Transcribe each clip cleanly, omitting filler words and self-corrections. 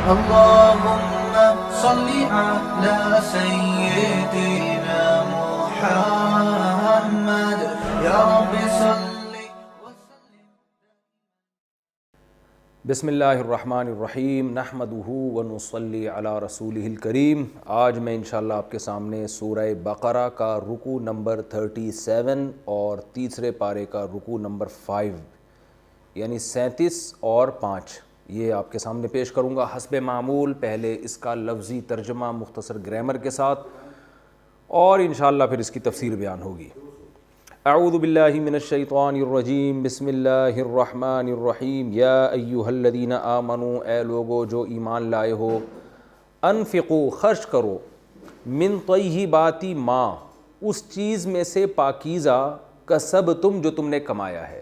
اللهم صل على سيدنا محمد یا رب صل وسلم. بسم اللہ الرحمن الرحیم نحمدہ ونصلی علی رسولہ الکریم. آج میں انشاءاللہ آپ کے سامنے سورہ بقرہ کا رکوع نمبر 37 اور تیسرے پارے کا رکوع نمبر 5 یعنی 37 اور 5 یہ آپ کے سامنے پیش کروں گا حسب معمول. پہلے اس کا لفظی ترجمہ مختصر گرامر کے ساتھ اور انشاءاللہ پھر اس کی تفسیر بیان ہوگی. اعوذ باللہ من الشیطان الرجیم. بسم اللہ الرحمن الرحیم. یا ایہا الذین آمنوا، اے لوگو جو ایمان لائے ہو، انفقوا خرچ کرو، من طیبات ما اس چیز میں سے پاکیزہ، کسبتم جو تم نے کمایا ہے.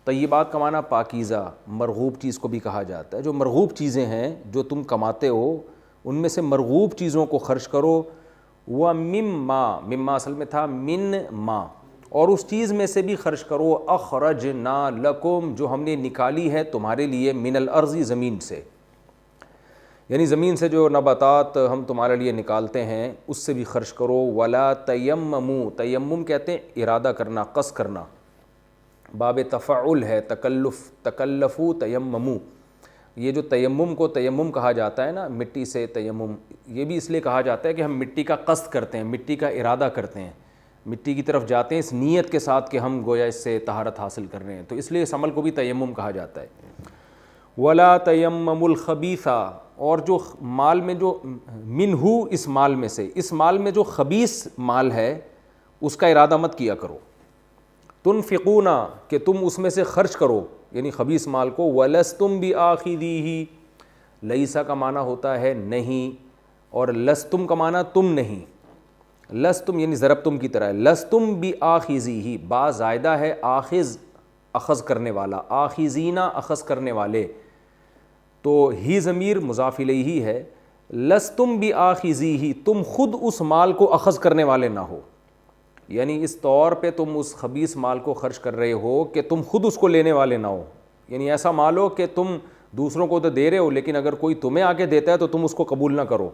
طیبات کا معنی پاکیزہ، مرغوب چیز کو بھی کہا جاتا ہے. جو مرغوب چیزیں ہیں جو تم کماتے ہو ان میں سے مرغوب چیزوں کو خرچ کرو. وَمِمَّا مما اصل میں تھا من ما، اور اس چیز میں سے بھی خرچ کرو اخرجنا لکم جو ہم نے نکالی ہے تمہارے لیے، من الارض زمین سے، یعنی زمین سے جو نباتات ہم تمہارے لیے نکالتے ہیں اس سے بھی خرچ کرو. ولا تیمموا، تیمم کہتے ہیں ارادہ کرنا، قصد کرنا، باب تفعل ہے، تکلفو تیممو. یہ جو تیمم کو تیمم کہا جاتا ہے نا، مٹی سے تیمم، یہ بھی اس لیے کہا جاتا ہے کہ ہم مٹی کا قصد کرتے ہیں، مٹی کا ارادہ کرتے ہیں، مٹی کی طرف جاتے ہیں اس نیت کے ساتھ کہ ہم گویا اس سے طہارت حاصل کر رہے ہیں، تو اس لیے اس عمل کو بھی تیمم کہا جاتا ہے. ولا تیمموا الخبیث، اور جو مال میں جو منہو اس مال میں سے، اس مال میں جو خبیث مال ہے اس کا ارادہ مت کیا کرو. تنفقون کہ تم اس میں سے خرچ کرو یعنی خبیث مال کو. ولستم بآخذیہ، لیسا کا معنی ہوتا ہے نہیں، اور لستم کا معنی تم نہیں. لستم یعنی ضربتم کی طرح ہے. لستم بآخذیہ، با زائدہ ہے، آخذ اخذ کرنے والا، آخذینا اخذ کرنے والے، تو ہی ضمیر مضاف الیہ ہے. لستم بآخذیہ، تم خود اس مال کو اخذ کرنے والے نہ ہو، یعنی اس طور پہ تم اس خبیث مال کو خرچ کر رہے ہو کہ تم خود اس کو لینے والے نہ ہو. یعنی ایسا مال ہو کہ تم دوسروں کو تو دے رہے ہو لیکن اگر کوئی تمہیں آ کے دیتا ہے تو تم اس کو قبول نہ کرو.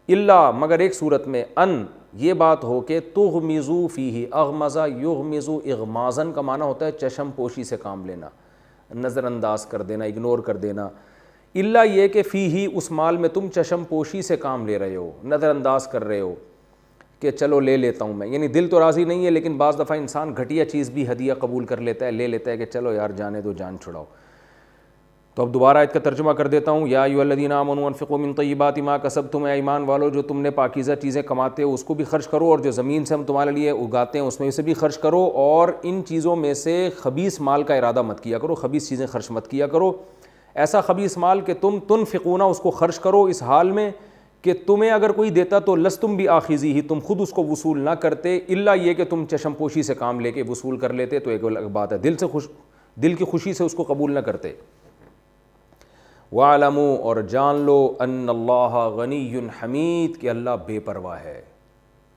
الا مگر ایک صورت میں، ان یہ بات ہو کہ تغمزوا فیہ، اغمزا یغمزو، اغمازن کا معنی ہوتا ہے چشم پوشی سے کام لینا، نظر انداز کر دینا، اگنور کر دینا. الا یہ کہ فیہ اس مال میں تم چشم پوشی سے کام لے رہے ہو، نظر انداز کر رہے ہو کہ چلو لے لیتا ہوں میں، یعنی دل تو راضی نہیں ہے لیکن بعض دفعہ انسان گھٹیا چیز بھی ہدیہ قبول کر لیتا ہے، لے لیتا ہے کہ چلو یار جانے دو، جان چھڑاؤ. تو اب دوبارہ آیت کا ترجمہ کر دیتا ہوں. یا ایھا الذین آمنوا انفقوا من طیبات ما کسبتم، اے ایمان والو جو تم نے پاکیزہ چیزیں کماتے ہو اس کو بھی خرچ کرو، اور جو زمین سے ہم تمہارے لیے اگاتے ہیں اس میں سے بھی خرچ کرو، اور ان چیزوں میں سے خبیث مال کا ارادہ مت کیا کرو، خبیث چیزیں خرچ مت کیا کرو. ایسا خبیث مال کہ تم تنفقون اس کو خرچ کرو اس حال میں کہ تمہیں اگر کوئی دیتا تو لستم بآخذیہ، تم خود اس کو وصول نہ کرتے، الا یہ کہ تم چشم پوشی سے کام لے کے وصول کر لیتے تو ایک الگ بات ہے، دل کی خوشی سے اس کو قبول نہ کرتے. وَاعْلَمُوا اور جان لو ان اللہ غنی حمید کہ اللہ بے پرواہ ہے،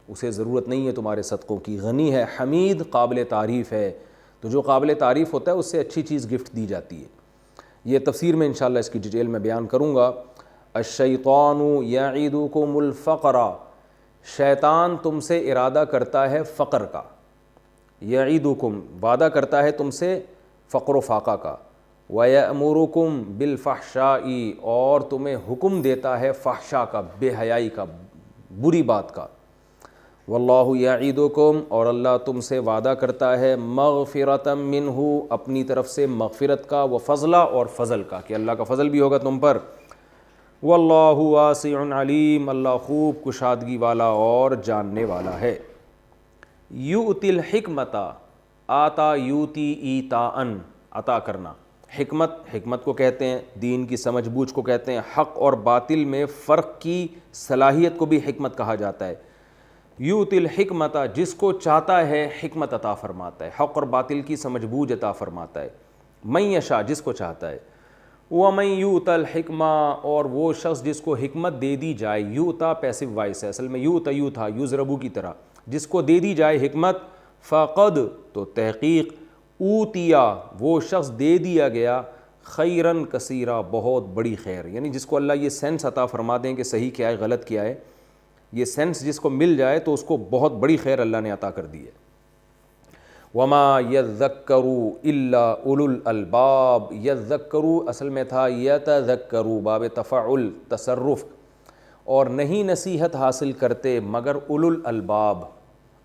اسے ضرورت نہیں ہے تمہارے صدقوں کی. غنی ہے، حمید قابل تعریف ہے، تو جو قابل تعریف ہوتا ہے اس سے اچھی چیز گفٹ دی جاتی ہے. یہ تفسیر میں انشاءاللہ اس کی ڈیٹیل میں بیان کروں گا. الشیطان یعدکم الفقر، شیطان تم سے ارادہ کرتا ہے فقر کا. یعدکم وعدہ کرتا ہے تم سے فقر و فاقہ کا. وَيَأْمُرُكُمْ بِالْفَحْشَاءِ اور تمہیں حکم دیتا ہے فحشاء کا، بے حیائی کا، بری بات کا. وَاللَّهُ يَعِدُكُمْ اور اللہ تم سے وعدہ کرتا ہے مغفرۃ منہ اپنی طرف سے مغفرت کا، وفضلا اور فضل کا، کہ اللہ کا فضل بھی ہوگا تم پر. واللہ واسع علیم اللہ خوب کشادگی والا اور جاننے والا ہے. یؤتی الحکمت آتا یوتی ایتاء عطا کرنا. حکمت کو کہتے ہیں، دین کی سمجھ بوجھ کو کہتے ہیں، حق اور باطل میں فرق کی صلاحیت کو بھی حکمت کہا جاتا ہے. یؤتی الحکمت جس کو چاہتا ہے حکمت عطا فرماتا ہے، حق اور باطل کی سمجھ بوجھ عطا فرماتا ہے. من یشاء جس کو چاہتا ہے. وَمَن یؤت الحکمہ اور وہ شخص جس کو حکمت دے دی جائے. یؤتا پیسو وائس ہے، اصل میں یؤتا یضربو کی طرح، جس کو دے دی جائے حکمت. فقد تو تحقیق، اوتیا وہ شخص دے دیا گیا، خیرن کثیرا، بہت بڑی خیر، یعنی جس کو اللہ یہ سینس عطا فرما دیں کہ صحیح کیا ہے غلط کیا ہے، یہ سینس جس کو مل جائے تو اس کو بہت بڑی خیر اللہ نے عطا کر دی ہے۔ وما یذکروا الا اولو الالباب، یذکروا اصل میں تھا یتذکروا، باب تفعل تصرف، اور نہیں نصیحت حاصل کرتے مگر اولو الالباب،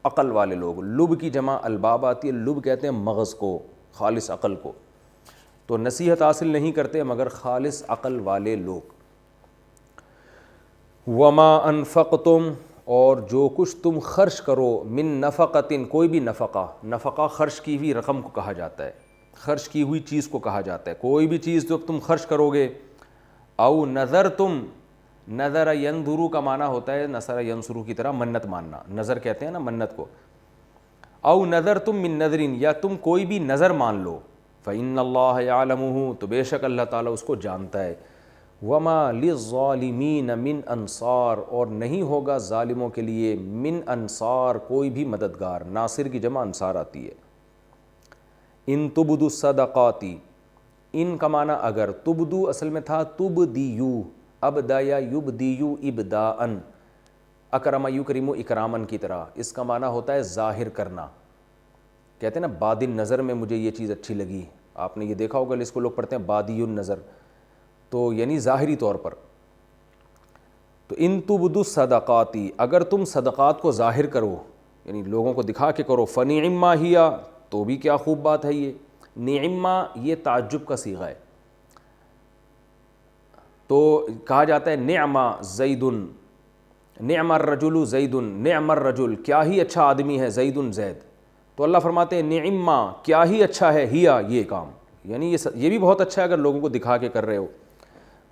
عقل والے لوگ۔ لب کی جمع الباب آتی ہے، لب کہتے ہیں مغز کو، خالص عقل کو، تو نصیحت حاصل نہیں کرتے مگر خالص عقل والے لوگ۔ وما انفقتم، اور جو کچھ تم خرچ کرو، من نفقتن، کوئی بھی نفقہ، نفقہ خرچ کی ہوئی رقم کو کہا جاتا ہے، خرچ کی ہوئی چیز کو کہا جاتا ہے، کوئی بھی چیز جو تم خرچ کرو گے، او نظر تم، نظر ینظرو کا معنی ہوتا ہے نصر ینصرو کی طرح منت ماننا، نظر کہتے ہیں نا منت کو، او نظر تم من نظرین، یا تم کوئی بھی نظر مان لو، فإن اللہ یعلمہ، تو بے شک اللہ تعالیٰ اس کو جانتا ہے، وما للظالمین من انصار، اور نہیں ہوگا ظالموں کے لیے من انصار کوئی بھی مددگار، ناصر کی جمع انصار آتی ہے۔ ان تبدو الصدقاتی، ان کا معنی اگر، تبدو اصل میں تھا تبدیو، ابدا یا یبدیو ابداءن، اکرم یکرم اکرامن کی طرح، اس کا معنی ہوتا ہے ظاہر کرنا، کہتے ہیں نا بادی النظر میں مجھے یہ چیز اچھی لگی، آپ نے یہ دیکھا ہوگا اس کو لوگ پڑھتے ہیں بادی النظر، تو یعنی ظاہری طور پر۔ تو ان تبدو الصدقاتی، اگر تم صدقات کو ظاہر کرو، یعنی لوگوں کو دکھا کے کرو، فنعما ہی، تو بھی کیا خوب بات ہے یہ۔ نعما یہ تعجب کا صیغہ ہے، تو کہا جاتا ہے نعم زید، نعم الرجل زید، نعم الرجل، کیا ہی اچھا آدمی ہے زید زید، تو اللہ فرماتے ہیں نعما، کیا ہی اچھا ہے، ہیا یہ کام، یعنی یہ بھی بہت اچھا ہے اگر لوگوں کو دکھا کے کر رہے ہو۔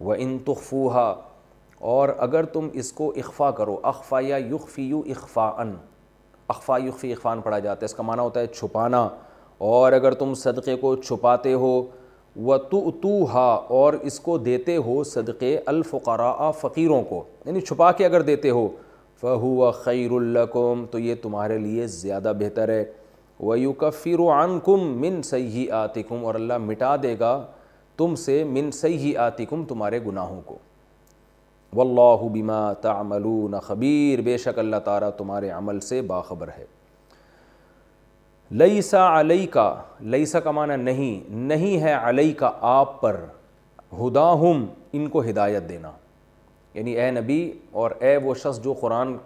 وَإِن تُخْفُوهَا، اور اگر تم اس کو اخفا کرو، اخفا یا یخفی اخفاءً، اخفا یخفی اخفاءً پڑھا جاتا ہے، اس کا معنی ہوتا ہے چھپانا، اور اگر تم صدقے کو چھپاتے ہو، وَتُؤْتُوهَا، اور اس کو دیتے ہو صدقے الفقراء، فقیروں کو، یعنی چھپا کے اگر دیتے ہو، فَهُوَ خَيْرٌ لَكُمْ، تو یہ تمہارے لیے زیادہ بہتر ہے، وَيُكَفِّرُ عَنْكُمْ مِنْ سَيِّئَاتِكُمْ، اور اللہ مٹا دے گا تم سے من سیئاتکم، تمہارے گناہوں کو، واللہ بما تعملون خبیر، بے شک اللہ تعالیٰ تمہارے عمل سے باخبر ہے۔ لیس علیکا، لیس کا معنی نہیں، نہیں ہے علیکا آپ پر، ہداہم ان کو ہدایت دینا، یعنی اے نبی اور اے وہ شخص جو قرآن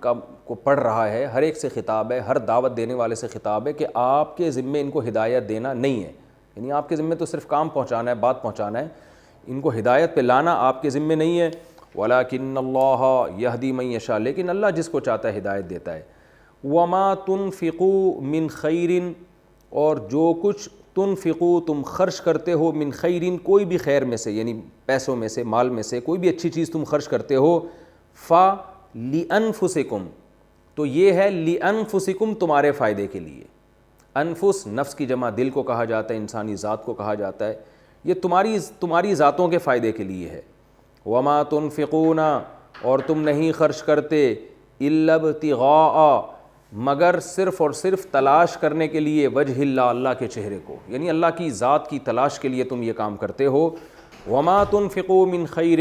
کو پڑھ رہا ہے، ہر ایک سے خطاب ہے، ہر دعوت دینے والے سے خطاب ہے کہ آپ کے ذمے ان کو ہدایت دینا نہیں ہے، یعنی آپ کے ذمے تو صرف کام پہنچانا ہے، بات پہنچانا ہے، ان کو ہدایت پہ لانا آپ کے ذمے نہیں ہے۔ وَلَٰكِنَّ اللَّهَ يَهْدِي مَن يَشَاءُ، لیکن اللہ جس کو چاہتا ہے ہدایت دیتا ہے۔ وَمَا تُنْفِقُوا مِنْ خَيْرٍ، اور جو کچھ تنفقوا تم خرچ کرتے ہو، من خیرن کوئی بھی خیر میں سے، یعنی پیسوں میں سے، مال میں سے، کوئی بھی اچھی چیز تم خرچ کرتے ہو، فَلِأَنفُسِكُمْ، تو یہ ہے لِأَنفُسِكُمْ تمہارے فائدے کے لیے۔ انفس نفس کی جمع دل کو کہا جاتا ہے، انسانی ذات کو کہا جاتا ہے، یہ تمہاری ذاتوں کے فائدے کے لیے ہے۔ وما تنفقون، اور تم نہیں خرچ کرتے، الا ابتغاء، مگر صرف اور صرف تلاش کرنے کے لیے، وجہ اللہ، اللہ کے چہرے کو، یعنی اللہ کی ذات کی تلاش کے لیے تم یہ کام کرتے ہو۔ وما تنفقوا من خیر،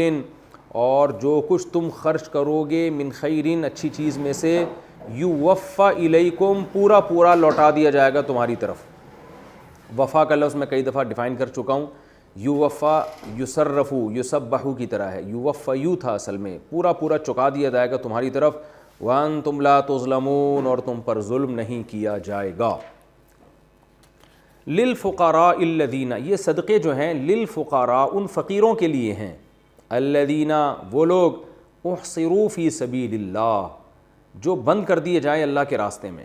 اور جو کچھ تم خرچ کرو گے، من خیر اچھی چیز میں سے، یوفا الیکم پورا پورا لوٹا دیا جائے گا تمہاری طرف۔ وفا کا لفظ میں کئی دفعہ ڈیفائن کر چکا ہوں، یوفا یصرفو یسبحو کی طرح ہے، یوفا یو تھا اصل میں، پورا پورا چکا دیا جائے گا تمہاری طرف، وانتم لا تظلمون، اور تم پر ظلم نہیں کیا جائے گا۔ للفقراء الذین، یہ صدقے جو ہیں للفقراء ان فقیروں کے لیے ہیں، الذین وہ لوگ احصروا فی سبیل اللہ جو بند کر دیے جائیں اللہ کے راستے میں۔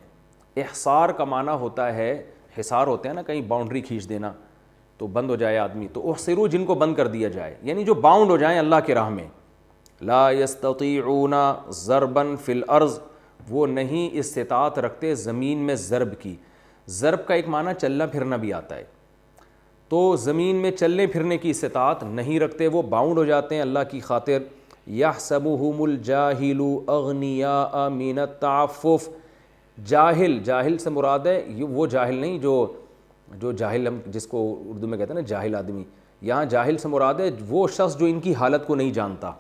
احصار کا معنی ہوتا ہے، حصار ہوتے ہیں نا کہیں باؤنڈری کھینچ دینا تو بند ہو جائے آدمی، تو احصروا جن کو بند کر دیا جائے، یعنی جو باؤنڈ ہو جائیں اللہ کے راہ میں۔ لا یستطیعون ضربا فی الارض، وہ نہیں استطاعت رکھتے زمین میں ضرب کی۔ ضرب کا ایک معنی چلنا پھرنا بھی آتا ہے، تو زمین میں چلنے پھرنے کی استطاعت نہیں رکھتے، وہ باؤنڈ ہو جاتے ہیں اللہ کی خاطر۔ یحسبہم الجاہل اغنیاء من التعفف، جاہل، جاہل سے مراد ہے وہ جاہل نہیں جو جاہل ہم جس کو اردو میں کہتے ہیں نا جاہل آدمی، یہاں جاہل سے مراد ہے وہ شخص جو ان کی حالت کو نہیں جانتا.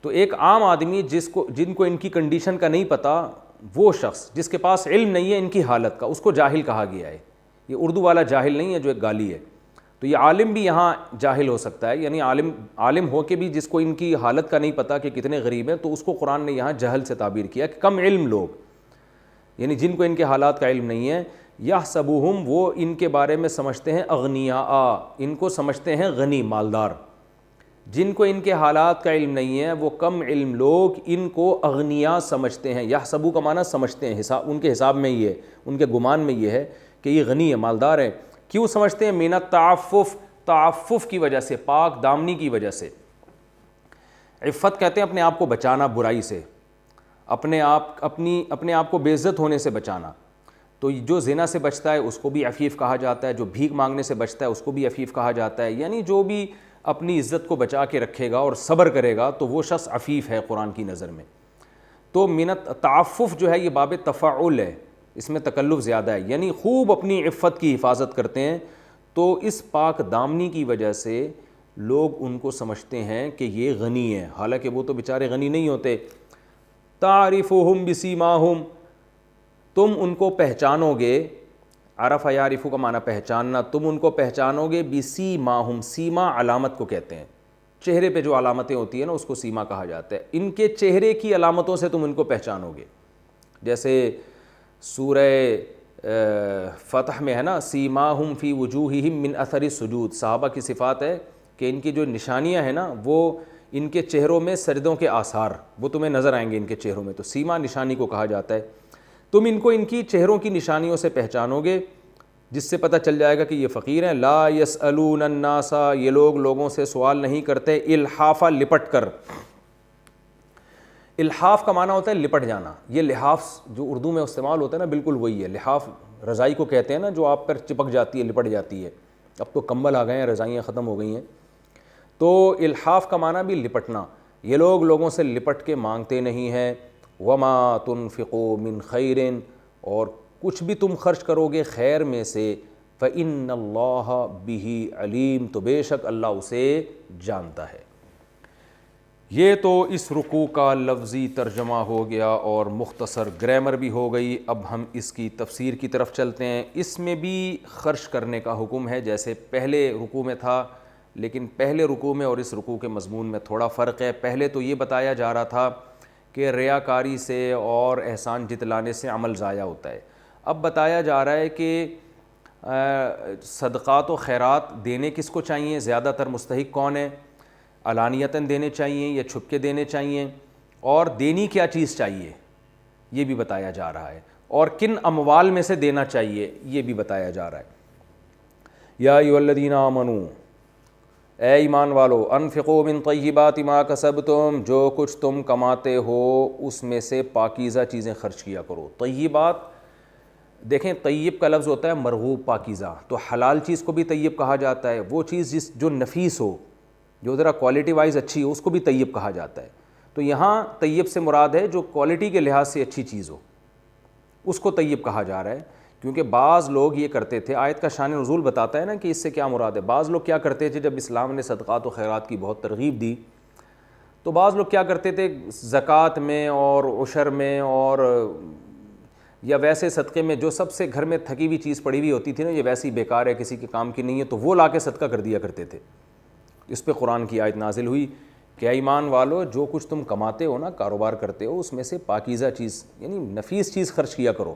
تو ایک عام آدمی جن کو ان کی کنڈیشن کا نہیں پتہ، وہ شخص جس کے پاس علم نہیں ہے ان کی حالت کا، اس کو جاہل کہا گیا ہے. یہ اردو والا جاہل نہیں ہے جو ایک گالی ہے. تو یہ عالم بھی یہاں جاہل ہو سکتا ہے، یعنی عالم ہو کے بھی جس کو ان کی حالت کا نہیں پتہ کہ کتنے غریب ہیں، تو اس کو قرآن نے یہاں جہل سے تعبیر کیا کہ کم علم لوگ، یعنی جن کو ان کے حالات کا علم نہیں ہے. یحسبوہم، وہ ان کے بارے میں سمجھتے ہیں اغنیاء، ان کو سمجھتے ہیں غنی، مالدار. جن کو ان کے حالات کا علم نہیں ہے وہ کم علم لوگ ان کو اغنیاء سمجھتے ہیں. یحسبو کا معنی سمجھتے ہیں، ان کے حساب میں یہ ہے، ان کے گمان میں یہ ہے کہ یہ غنی ہے، مالدار ہے. کیوں سمجھتے ہیں؟ من التعفف، تعفف کی وجہ سے، پاک دامنی کی وجہ سے. عفت کہتے ہیں اپنے آپ کو بچانا برائی سے، اپنے آپ کو بے عزت ہونے سے بچانا. تو جو زنا سے بچتا ہے اس کو بھی عفیف کہا جاتا ہے، جو بھیک مانگنے سے بچتا ہے اس کو بھی عفیف کہا جاتا ہے. یعنی جو بھی اپنی عزت کو بچا کے رکھے گا اور صبر کرے گا تو وہ شخص عفیف ہے قرآن کی نظر میں. تو من التعفف جو ہے یہ باب تفعل ہے، اس میں تکلف زیادہ ہے، یعنی خوب اپنی عفت کی حفاظت کرتے ہیں. تو اس پاک دامنی کی وجہ سے لوگ ان کو سمجھتے ہیں کہ یہ غنی ہے، حالانکہ وہ تو بیچارے غنی نہیں ہوتے. تعرفہم بسیماہم، تم ان کو پہچانو گے. عرف یعرف کا معنی پہچاننا، تم ان کو پہچانو گے بسیماہم. سیما علامت کو کہتے ہیں، چہرے پہ جو علامتیں ہوتی ہیں نا اس کو سیما کہا جاتا ہے. ان کے چہرے کی علامتوں سے تم ان کو پہچانو گے. جیسے سورہ فتح میں ہے نا، سیماہم فی وجوہہم من اثر السجود، صحابہ کی صفات ہے کہ ان کی جو نشانیاں ہیں نا وہ ان کے چہروں میں سجدوں کے آثار وہ تمہیں نظر آئیں گے ان کے چہروں میں. تو سیما نشانی کو کہا جاتا ہے. تم ان کو ان کی چہروں کی نشانیوں سے پہچانو گے، جس سے پتہ چل جائے گا کہ یہ فقیر ہیں. لا یسألون الناس، یہ لوگ لوگوں سے سوال نہیں کرتے. الحافا، لپٹ کر. الحاف کا معنی ہوتا ہے لپٹ جانا. یہ لحاف جو اردو میں استعمال ہوتا ہے نا بالکل وہی ہے. لحاف رضائی کو کہتے ہیں نا جو آپ پر چپک جاتی ہے، لپٹ جاتی ہے. اب تو کمبل آ گئے ہیں، رضائیاں ختم ہو گئی ہیں. تو الحاف کا معنی بھی لپٹنا. یہ لوگ لوگوں سے لپٹ کے مانگتے نہیں ہیں. وما تنفقوا من خیر، اور کچھ بھی تم خرچ کرو گے خیر میں سے، فإن اللہ بہ علیم، تو بے شک اللہ اسے جانتا ہے. یہ تو اس رکوع کا لفظی ترجمہ ہو گیا اور مختصر گرامر بھی ہو گئی. اب ہم اس کی تفسیر کی طرف چلتے ہیں. اس میں بھی خرچ کرنے کا حکم ہے جیسے پہلے رکوع میں تھا، لیکن پہلے رکوع میں اور اس رکوع کے مضمون میں تھوڑا فرق ہے. پہلے تو یہ بتایا جا رہا تھا کہ ریاکاری سے اور احسان جتلانے سے عمل ضائع ہوتا ہے. اب بتایا جا رہا ہے کہ صدقات و خیرات دینے کس کو چاہیے، زیادہ تر مستحق کون ہے، علانیتاً دینے چاہیے یا چھپ کے دینے چاہیے، اور دینی کیا چیز چاہیے یہ بھی بتایا جا رہا ہے، اور کن اموال میں سے دینا چاہیے یہ بھی بتایا جا رہا ہے. یا ایھا الذین آمنوا، اے ایمان والو، انفقوا من طیبات ما کسبتم، جو کچھ تم کماتے ہو اس میں سے پاکیزہ چیزیں خرچ کیا کرو. طیبات، دیکھیں طیب کا لفظ ہوتا ہے مرغوب، پاکیزہ. تو حلال چیز کو بھی طیب کہا جاتا ہے. وہ چیز جو نفیس ہو، جو ذرا کوالٹی وائز اچھی ہو، اس کو بھی طیب کہا جاتا ہے. تو یہاں طیب سے مراد ہے جو کوالٹی کے لحاظ سے اچھی چیز ہو، اس کو طیب کہا جا رہا ہے. کیونکہ بعض لوگ یہ کرتے تھے، آیت کا شان نزول بتاتا ہے نا کہ اس سے کیا مراد ہے. بعض لوگ کیا کرتے تھے جب اسلام نے صدقات و خیرات کی بہت ترغیب دی، تو بعض لوگ کیا کرتے تھے زکوٰۃ میں اور عشر میں اور یا ویسے صدقے میں جو سب سے گھر میں تھکی ہوئی چیز پڑی ہوئی ہوتی تھی نا، یہ ویسی بیکار ہے، کسی کے کام کی نہیں ہے، تو وہ لا کے صدقہ کر دیا کرتے تھے. اس پہ قرآن کی آیت نازل ہوئی کہ اے ایمان والو، جو کچھ تم کماتے ہو نا، کاروبار کرتے ہو، اس میں سے پاکیزہ چیز یعنی نفیس چیز خرچ کیا کرو.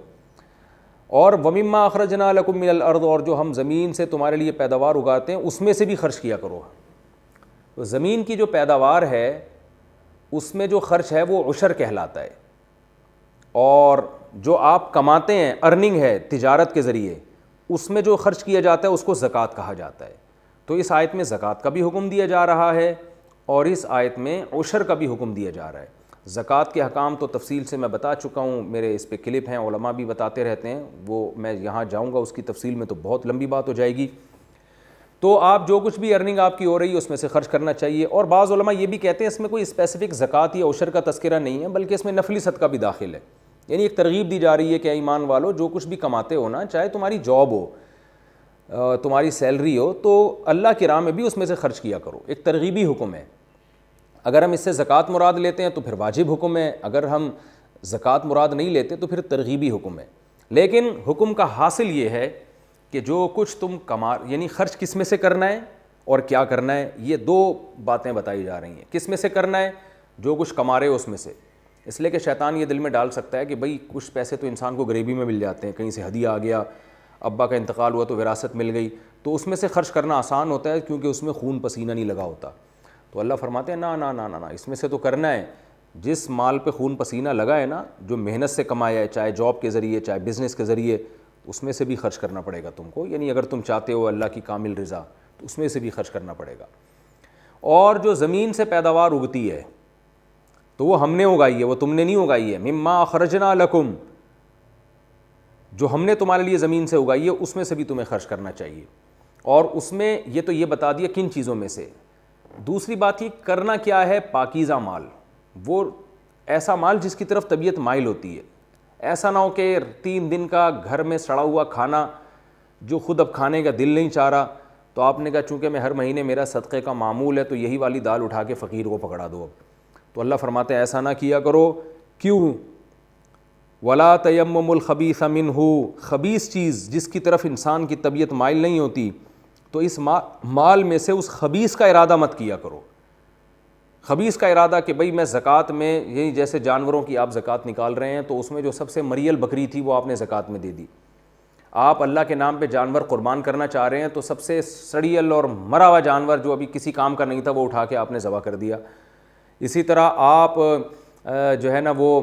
اور وَمِمَّا أَخْرَجْنَا لَكُم مِّنَ الْأَرْضِ، اور جو ہم زمین سے تمہارے لیے پیداوار اگاتے ہیں اس میں سے بھی خرچ کیا کرو. تو زمین کی جو پیداوار ہے اس میں جو خرچ ہے وہ عشر کہلاتا ہے، اور جو آپ کماتے ہیں، ارننگ ہے تجارت کے ذریعے، اس میں جو خرچ کیا جاتا ہے اس کو زکوٰۃ کہا جاتا ہے. تو اس آیت میں زکوٰۃ کا بھی حکم دیا جا رہا ہے اور اس آیت میں عشر کا بھی حکم دیا جا رہا ہے. زکوٰۃ کے احکام تو تفصیل سے میں بتا چکا ہوں، میرے اس پہ کلپ ہیں، علماء بھی بتاتے رہتے ہیں، وہ میں یہاں جاؤں گا اس کی تفصیل میں تو بہت لمبی بات ہو جائے گی. تو آپ جو کچھ بھی ارننگ آپ کی ہو رہی ہے اس میں سے خرچ کرنا چاہیے. اور بعض علماء یہ بھی کہتے ہیں اس میں کوئی اسپیسیفک زکوٰۃ یا عشر کا تذکرہ نہیں ہے، بلکہ اس میں نفلی صدقہ بھی داخل ہے. یعنی ایک ترغیب دی جا رہی ہے کہ ایمان والو، جو کچھ بھی کماتے ہو نا، چاہے تمہاری جاب ہو، تمہاری سیلری ہو تو اللہ کی راہ میں بھی اس میں سے خرچ کیا کرو. ایک ترغیبی حکم ہے. اگر ہم اس سے زکوٰۃ مراد لیتے ہیں تو پھر واجب حکم ہے, اگر ہم زکوٰۃ مراد نہیں لیتے تو پھر ترغیبی حکم ہے. لیکن حکم کا حاصل یہ ہے کہ جو کچھ تم یعنی خرچ کس میں سے کرنا ہے اور کیا کرنا ہے, یہ دو باتیں بتائی جا رہی ہیں. کس میں سے کرنا ہے؟ جو کچھ کما رہے ہو اس میں سے. اس لیے کہ شیطان یہ دل میں ڈال سکتا ہے کہ بھئی کچھ پیسے تو انسان کو غریبی میں مل جاتے ہیں, کہیں سے ہدیہ آ گیا, ابا کا انتقال ہوا تو وراثت مل گئی, تو اس میں سے خرچ کرنا آسان ہوتا ہے کیونکہ اس میں خون پسینہ نہیں لگا ہوتا. تو اللہ فرماتے ہیں نا نا نا نا نا, اس میں سے تو کرنا ہے جس مال پہ خون پسینہ لگا ہے نا, جو محنت سے کمایا ہے, چاہے جاب کے ذریعے چاہے بزنس کے ذریعے, اس میں سے بھی خرچ کرنا پڑے گا تم کو. یعنی اگر تم چاہتے ہو اللہ کی کامل رضا تو اس میں سے بھی خرچ کرنا پڑے گا. اور جو زمین سے پیداوار اگتی ہے تو وہ ہم نے اگائی ہے, وہ تم نے نہیں اگائی ہے. مما اخرجنا لکم, جو ہم نے تمہارے لیے زمین سے اگائی ہے اس میں سے بھی تمہیں خرچ کرنا چاہیے. اور اس میں یہ تو یہ بتا دیا کن چیزوں میں سے. دوسری بات یہ کرنا کیا ہے, پاکیزہ مال, وہ ایسا مال جس کی طرف طبیعت مائل ہوتی ہے. ایسا نہ ہو کہ 3 دن کا گھر میں سڑا ہوا کھانا جو خود اب کھانے کا دل نہیں چاہ رہا, تو آپ نے کہا چونکہ میں ہر مہینے میرا صدقے کا معمول ہے تو یہی والی دال اٹھا کے فقیر کو پکڑا دو. اب تو اللہ فرماتے ہیں ایسا نہ کیا کرو. کیوں؟ ولا تیمم الخبیث منہ, خبیث چیز جس کی طرف انسان کی طبیعت مائل نہیں ہوتی تو اس مال میں سے اس خبیث کا ارادہ مت کیا کرو. خبیث کا ارادہ کہ بھئی میں زکوٰۃ میں, یہی جیسے جانوروں کی آپ زکوٰۃ نکال رہے ہیں تو اس میں جو سب سے مریل بکری تھی وہ آپ نے زکوٰۃ میں دے دی. آپ اللہ کے نام پہ جانور قربان کرنا چاہ رہے ہیں تو سب سے سڑیل اور مرا ہوا جانور جو ابھی کسی کام کا نہیں تھا وہ اٹھا کے آپ نے ذبح کر دیا. اسی طرح آپ جو ہے نا وہ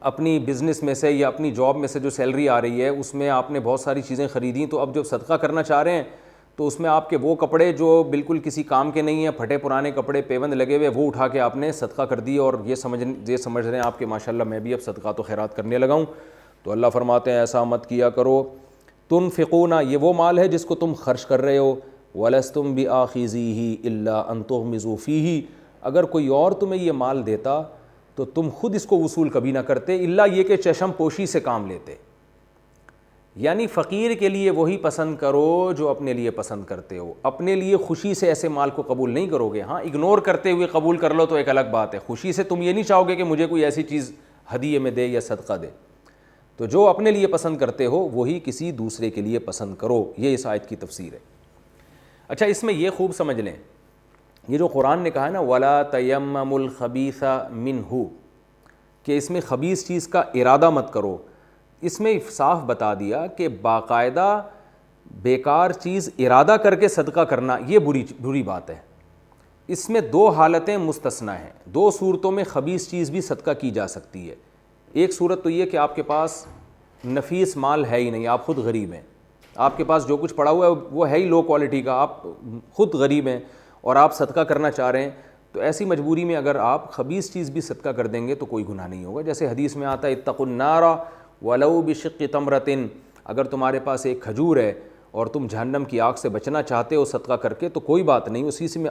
اپنی بزنس میں سے یا اپنی جاب میں سے جو سیلری آ رہی ہے اس میں آپ نے بہت ساری چیزیں خریدیں, تو اب جب صدقہ کرنا چاہ رہے ہیں تو اس میں آپ کے وہ کپڑے جو بالکل کسی کام کے نہیں ہیں, پھٹے پرانے کپڑے پیوند لگے ہوئے, وہ اٹھا کے آپ نے صدقہ کر دی اور یہ سمجھ رہے ہیں آپ کہ ماشاءاللہ میں بھی اب صدقات و خیرات کرنے لگا ہوں. تو اللہ فرماتے ہیں ایسا مت کیا کرو. تنفقون, یہ وہ مال ہے جس کو تم خرچ کر رہے ہو. وَلَسْتُمْ بِآخِذِيهِ إِلَّا أَن تُغْمِضُوا فِيهِ, اگر کوئی اور تمہیں یہ مال دیتا تو تم خود اس کو وصول کبھی نہ کرتے, اللہ یہ کہ چشم پوشی سے کام لیتے. یعنی فقیر کے لیے وہی پسند کرو جو اپنے لیے پسند کرتے ہو. اپنے لیے خوشی سے ایسے مال کو قبول نہیں کرو گے. ہاں اگنور کرتے ہوئے قبول کر لو تو ایک الگ بات ہے. خوشی سے تم یہ نہیں چاہو گے کہ مجھے کوئی ایسی چیز ہدیے میں دے یا صدقہ دے. تو جو اپنے لیے پسند کرتے ہو وہی کسی دوسرے کے لیے پسند کرو. یہ اس آیت کی تفسیر ہے. اچھا, اس میں یہ خوب سمجھ لیں, یہ جو قرآن نے کہا ہے نا وَلَا تَيَمَّمُ الْخَبِيثَ مِنْهُ, کہ اس میں خبیث چیز کا ارادہ مت کرو, اس میں صاف بتا دیا کہ باقاعدہ بیکار چیز ارادہ کر کے صدقہ کرنا یہ بری بات ہے. اس میں 2 حالتیں مستثنیٰ ہیں. 2 صورتوں میں خبیث چیز بھی صدقہ کی جا سکتی ہے. ایک صورت تو یہ کہ آپ کے پاس نفیس مال ہے ہی نہیں, آپ خود غریب ہیں, آپ کے پاس جو کچھ پڑا ہوا ہے وہ ہے ہی لو کوالٹی کا, آپ خود غریب ہیں اور آپ صدقہ کرنا چاہ رہے ہیں, تو ایسی مجبوری میں اگر آپ خبیث چیز بھی صدقہ کر دیں گے تو کوئی گناہ نہیں ہوگا. جیسے حدیث میں آتا ہے اتقوا النار ولو بشق تمرۃ, اگر تمہارے پاس ایک کھجور ہے اور تم جہنم کی آگ سے بچنا چاہتے ہو صدقہ کر کے تو کوئی بات نہیں,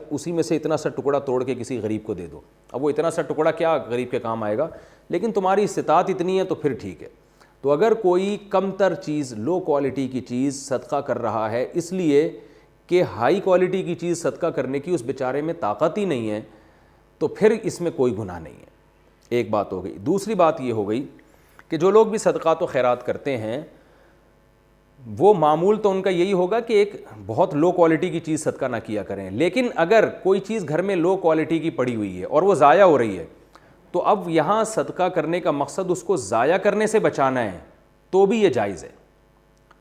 اسی میں سے اتنا سا ٹکڑا توڑ کے کسی غریب کو دے دو. اب وہ اتنا سا ٹکڑا کیا غریب کے کام آئے گا, لیکن تمہاری استطاعت اتنی ہے تو پھر ٹھیک ہے. تو اگر کوئی کم تر چیز, لو کوالٹی کی چیز صدقہ کر رہا ہے اس لیے کہ ہائی کوالٹی کی چیز صدقہ کرنے کی اس بیچارے میں طاقت ہی نہیں ہے, تو پھر اس میں کوئی گناہ نہیں ہے. ایک بات ہو گئی. دوسری بات یہ ہو گئی کہ جو لوگ بھی صدقات و خیرات کرتے ہیں وہ معمول تو ان کا یہی ہوگا کہ ایک بہت لو کوالٹی کی چیز صدقہ نہ کیا کریں. لیکن اگر کوئی چیز گھر میں لو کوالٹی کی پڑی ہوئی ہے اور وہ ضائع ہو رہی ہے تو اب یہاں صدقہ کرنے کا مقصد اس کو ضائع کرنے سے بچانا ہے تو بھی یہ جائز ہے.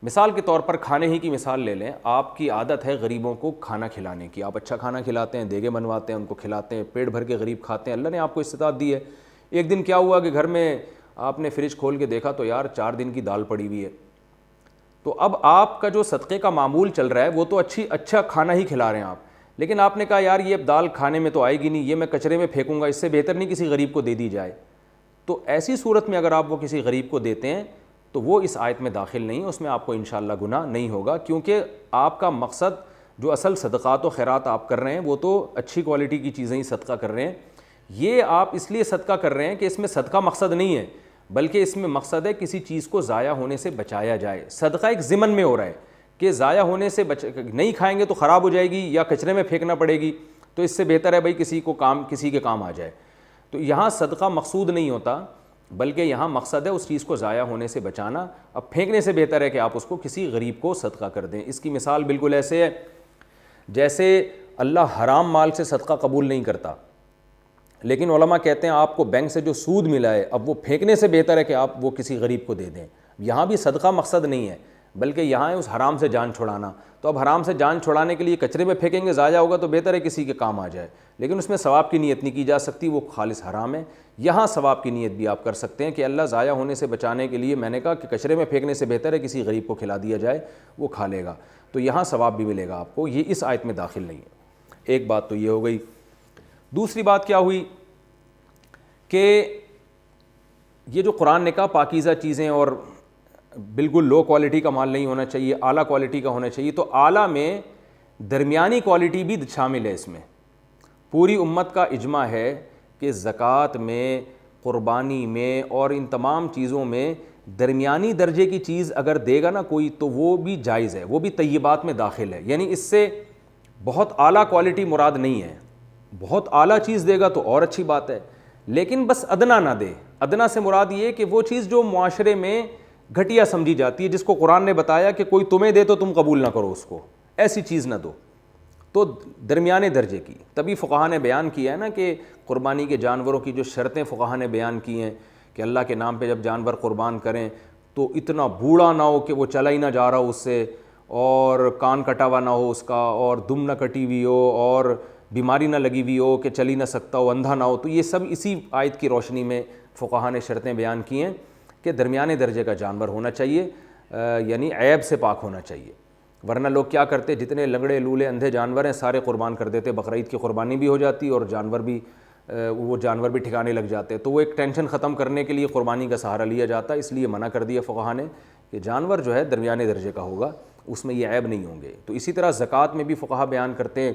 مثال کے طور پر کھانے ہی کی مثال لے لیں. آپ کی عادت ہے غریبوں کو کھانا کھلانے کی, آپ اچھا کھانا کھلاتے ہیں, دیگے بنواتے ہیں, ان کو کھلاتے ہیں, پیٹ بھر کے غریب کھاتے ہیں, اللہ نے آپ کو استطاعت دی ہے. ایک دن کیا ہوا کہ گھر میں آپ نے فریج کھول کے دیکھا تو یار 4 دن کی دال پڑی ہوئی ہے. تو اب آپ کا جو صدقے کا معمول چل رہا ہے وہ تو اچھا کھانا ہی کھلا رہے ہیں آپ, لیکن آپ نے کہا یار یہ دال کھانے میں تو آئے گی نہیں, یہ میں کچرے میں پھینکوں گا, اس سے بہتر نہیں کسی غریب کو دے دی جائے. تو ایسی صورت میں اگر آپ وہ کسی غریب کو دیتے ہیں تو وہ اس آیت میں داخل نہیں, اس میں آپ کو انشاءاللہ گناہ نہیں ہوگا, کیونکہ آپ کا مقصد جو اصل صدقات و خیرات آپ کر رہے ہیں وہ تو اچھی کوالٹی کی چیزیں ہی صدقہ کر رہے ہیں. یہ آپ اس لیے صدقہ کر رہے ہیں کہ اس میں صدقہ مقصد نہیں ہے, بلکہ اس میں مقصد ہے کسی چیز کو ضائع ہونے سے بچایا جائے. صدقہ ایک ضمن میں ہو رہا ہے کہ ضائع ہونے سے نہیں کھائیں گے تو خراب ہو جائے گی یا کچرے میں پھینکنا پڑے گی، تو اس سے بہتر ہے بھائی کسی کے کام آ جائے۔ تو یہاں صدقہ مقصود نہیں ہوتا، بلکہ یہاں مقصد ہے اس چیز کو ضائع ہونے سے بچانا۔ اب پھینکنے سے بہتر ہے کہ آپ اس کو کسی غریب کو صدقہ کر دیں۔ اس کی مثال بالکل ایسے ہے جیسے اللہ حرام مال سے صدقہ قبول نہیں کرتا، لیکن علماء کہتے ہیں آپ کو بینک سے جو سود ملا ہے اب وہ پھینکنے سے بہتر ہے کہ آپ وہ کسی غریب کو دے دیں۔ یہاں بھی صدقہ مقصد نہیں ہے، بلکہ یہاں ہے اس حرام سے جان چھڑانا۔ تو اب حرام سے جان چھڑانے کے لیے کچرے میں پھینکیں گے، ضائع ہوگا، تو بہتر ہے کسی کے کام آ جائے، لیکن اس میں ثواب کی نیت نہیں کی جا سکتی، وہ خالص حرام ہے۔ یہاں ثواب کی نیت بھی آپ کر سکتے ہیں کہ اللہ ضائع ہونے سے بچانے کے لیے میں نے کہا کہ کچرے میں پھینکنے سے بہتر ہے کسی غریب کو کھلا دیا جائے، وہ کھا لے گا، تو یہاں ثواب بھی ملے گا آپ کو۔ یہ اس آیت میں داخل نہیں ہے۔ ایک بات تو یہ ہو گئی۔ دوسری بات کیا ہوئی کہ یہ جو قرآن نے کہا پاکیزہ چیزیں اور بالکل لو کوالٹی کا مال نہیں ہونا چاہیے، اعلیٰ کوالٹی کا ہونا چاہیے، تو اعلیٰ میں درمیانی کوالٹی بھی شامل ہے۔ اس میں پوری امت کا اجماع ہے کہ زکوٰۃ میں، قربانی میں اور ان تمام چیزوں میں درمیانی درجے کی چیز اگر دے گا نا کوئی تو وہ بھی جائز ہے، وہ بھی طیبات میں داخل ہے۔ یعنی اس سے بہت اعلیٰ کوالٹی مراد نہیں ہے، بہت اعلیٰ چیز دے گا تو اور اچھی بات ہے، لیکن بس ادنا نہ دے۔ ادنا سے مراد یہ کہ وہ چیز جو معاشرے میں گھٹیا سمجھی جاتی ہے، جس کو قرآن نے بتایا کہ کوئی تمہیں دے تو تم قبول نہ کرو اس کو، ایسی چیز نہ دو، تو درمیانے درجے کی۔ تبھی فقہا نے بیان کیا ہے نا کہ قربانی کے جانوروں کی جو شرطیں فقہا نے بیان کی ہیں کہ اللہ کے نام پہ جب جانور قربان کریں تو اتنا بوڑھا نہ ہو کہ وہ چلا ہی نہ جا رہا ہو اس سے، اور کان کٹا ہوا نہ ہو اس کا، اور دم نہ کٹی ہوئی ہو، اور بیماری نہ لگی ہوئی ہو کہ چل ہی نہ سکتا ہو، اندھا نہ ہو۔ تو یہ سب اسی آیت کی روشنی میں فقہا نے شرطیں بیان کی ہیں کہ درمیانے درجے کا جانور ہونا چاہیے، یعنی عیب سے پاک ہونا چاہیے۔ ورنہ لوگ کیا کرتے، جتنے لنگڑے لولے اندھے جانور ہیں سارے قربان کر دیتے، بقرعید کی قربانی بھی ہو جاتی اور وہ جانور بھی ٹھکانے لگ جاتے، تو وہ ایک ٹینشن ختم کرنے کے لیے قربانی کا سہارا لیا جاتا ہے۔ اس لیے منع کر دیا فقہا نے کہ جانور جو ہے درمیانے درجے کا ہوگا، اس میں یہ عیب نہیں ہوں گے۔ تو اسی طرح زکوٰۃ میں بھی فقہا بیان کرتے ہیں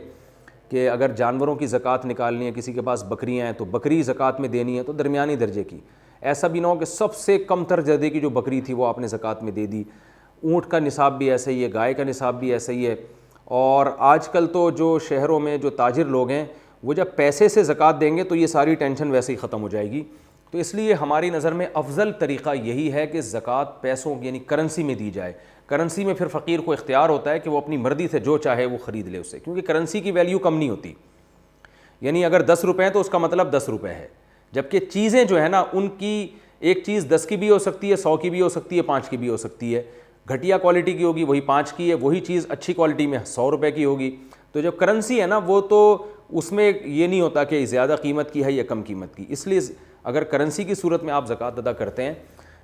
کہ اگر جانوروں کی زکوٰۃ نکالنی ہے، کسی کے پاس بکریاں ہیں تو بکری زکوٰۃ میں دینی ہے تو درمیانی درجے کی، ایسا بھی نہ ہو کہ سب سے کم تر درجے کی جو بکری تھی وہ آپ نے زکوٰۃ میں دے دی۔ اونٹ کا نصاب بھی ایسا ہی ہے، گائے کا نصاب بھی ایسا ہی ہے۔ اور آج کل تو جو شہروں میں جو تاجر لوگ ہیں وہ جب پیسے سے زکوٰۃ دیں گے تو یہ ساری ٹینشن ویسے ہی ختم ہو جائے گی۔ تو اس لیے ہماری نظر میں افضل طریقہ یہی ہے کہ زکوٰۃ پیسوں یعنی کرنسی میں دی جائے۔ کرنسی میں پھر فقیر کو اختیار ہوتا ہے کہ وہ اپنی مرضی سے جو چاہے وہ خرید لے اس سے، کیونکہ کرنسی کی ویلیو کم نہیں ہوتی۔ یعنی اگر 10 روپے ہیں تو اس کا مطلب 10 روپے ہے، جبکہ چیزیں جو ہے نا ان کی ایک چیز 10 کی بھی ہو سکتی ہے، 100 کی بھی ہو سکتی ہے، 5 کی بھی ہو سکتی ہے۔ گھٹیا کوالٹی کی ہوگی وہی 5 کی ہے، وہی چیز اچھی کوالٹی میں 100 روپے کی ہوگی۔ تو جب کرنسی ہے نا وہ تو اس میں یہ نہیں ہوتا کہ زیادہ قیمت کی ہے یا کم قیمت کی، اس لیے اگر کرنسی کی صورت میں آپ زکوٰۃ ادا کرتے ہیں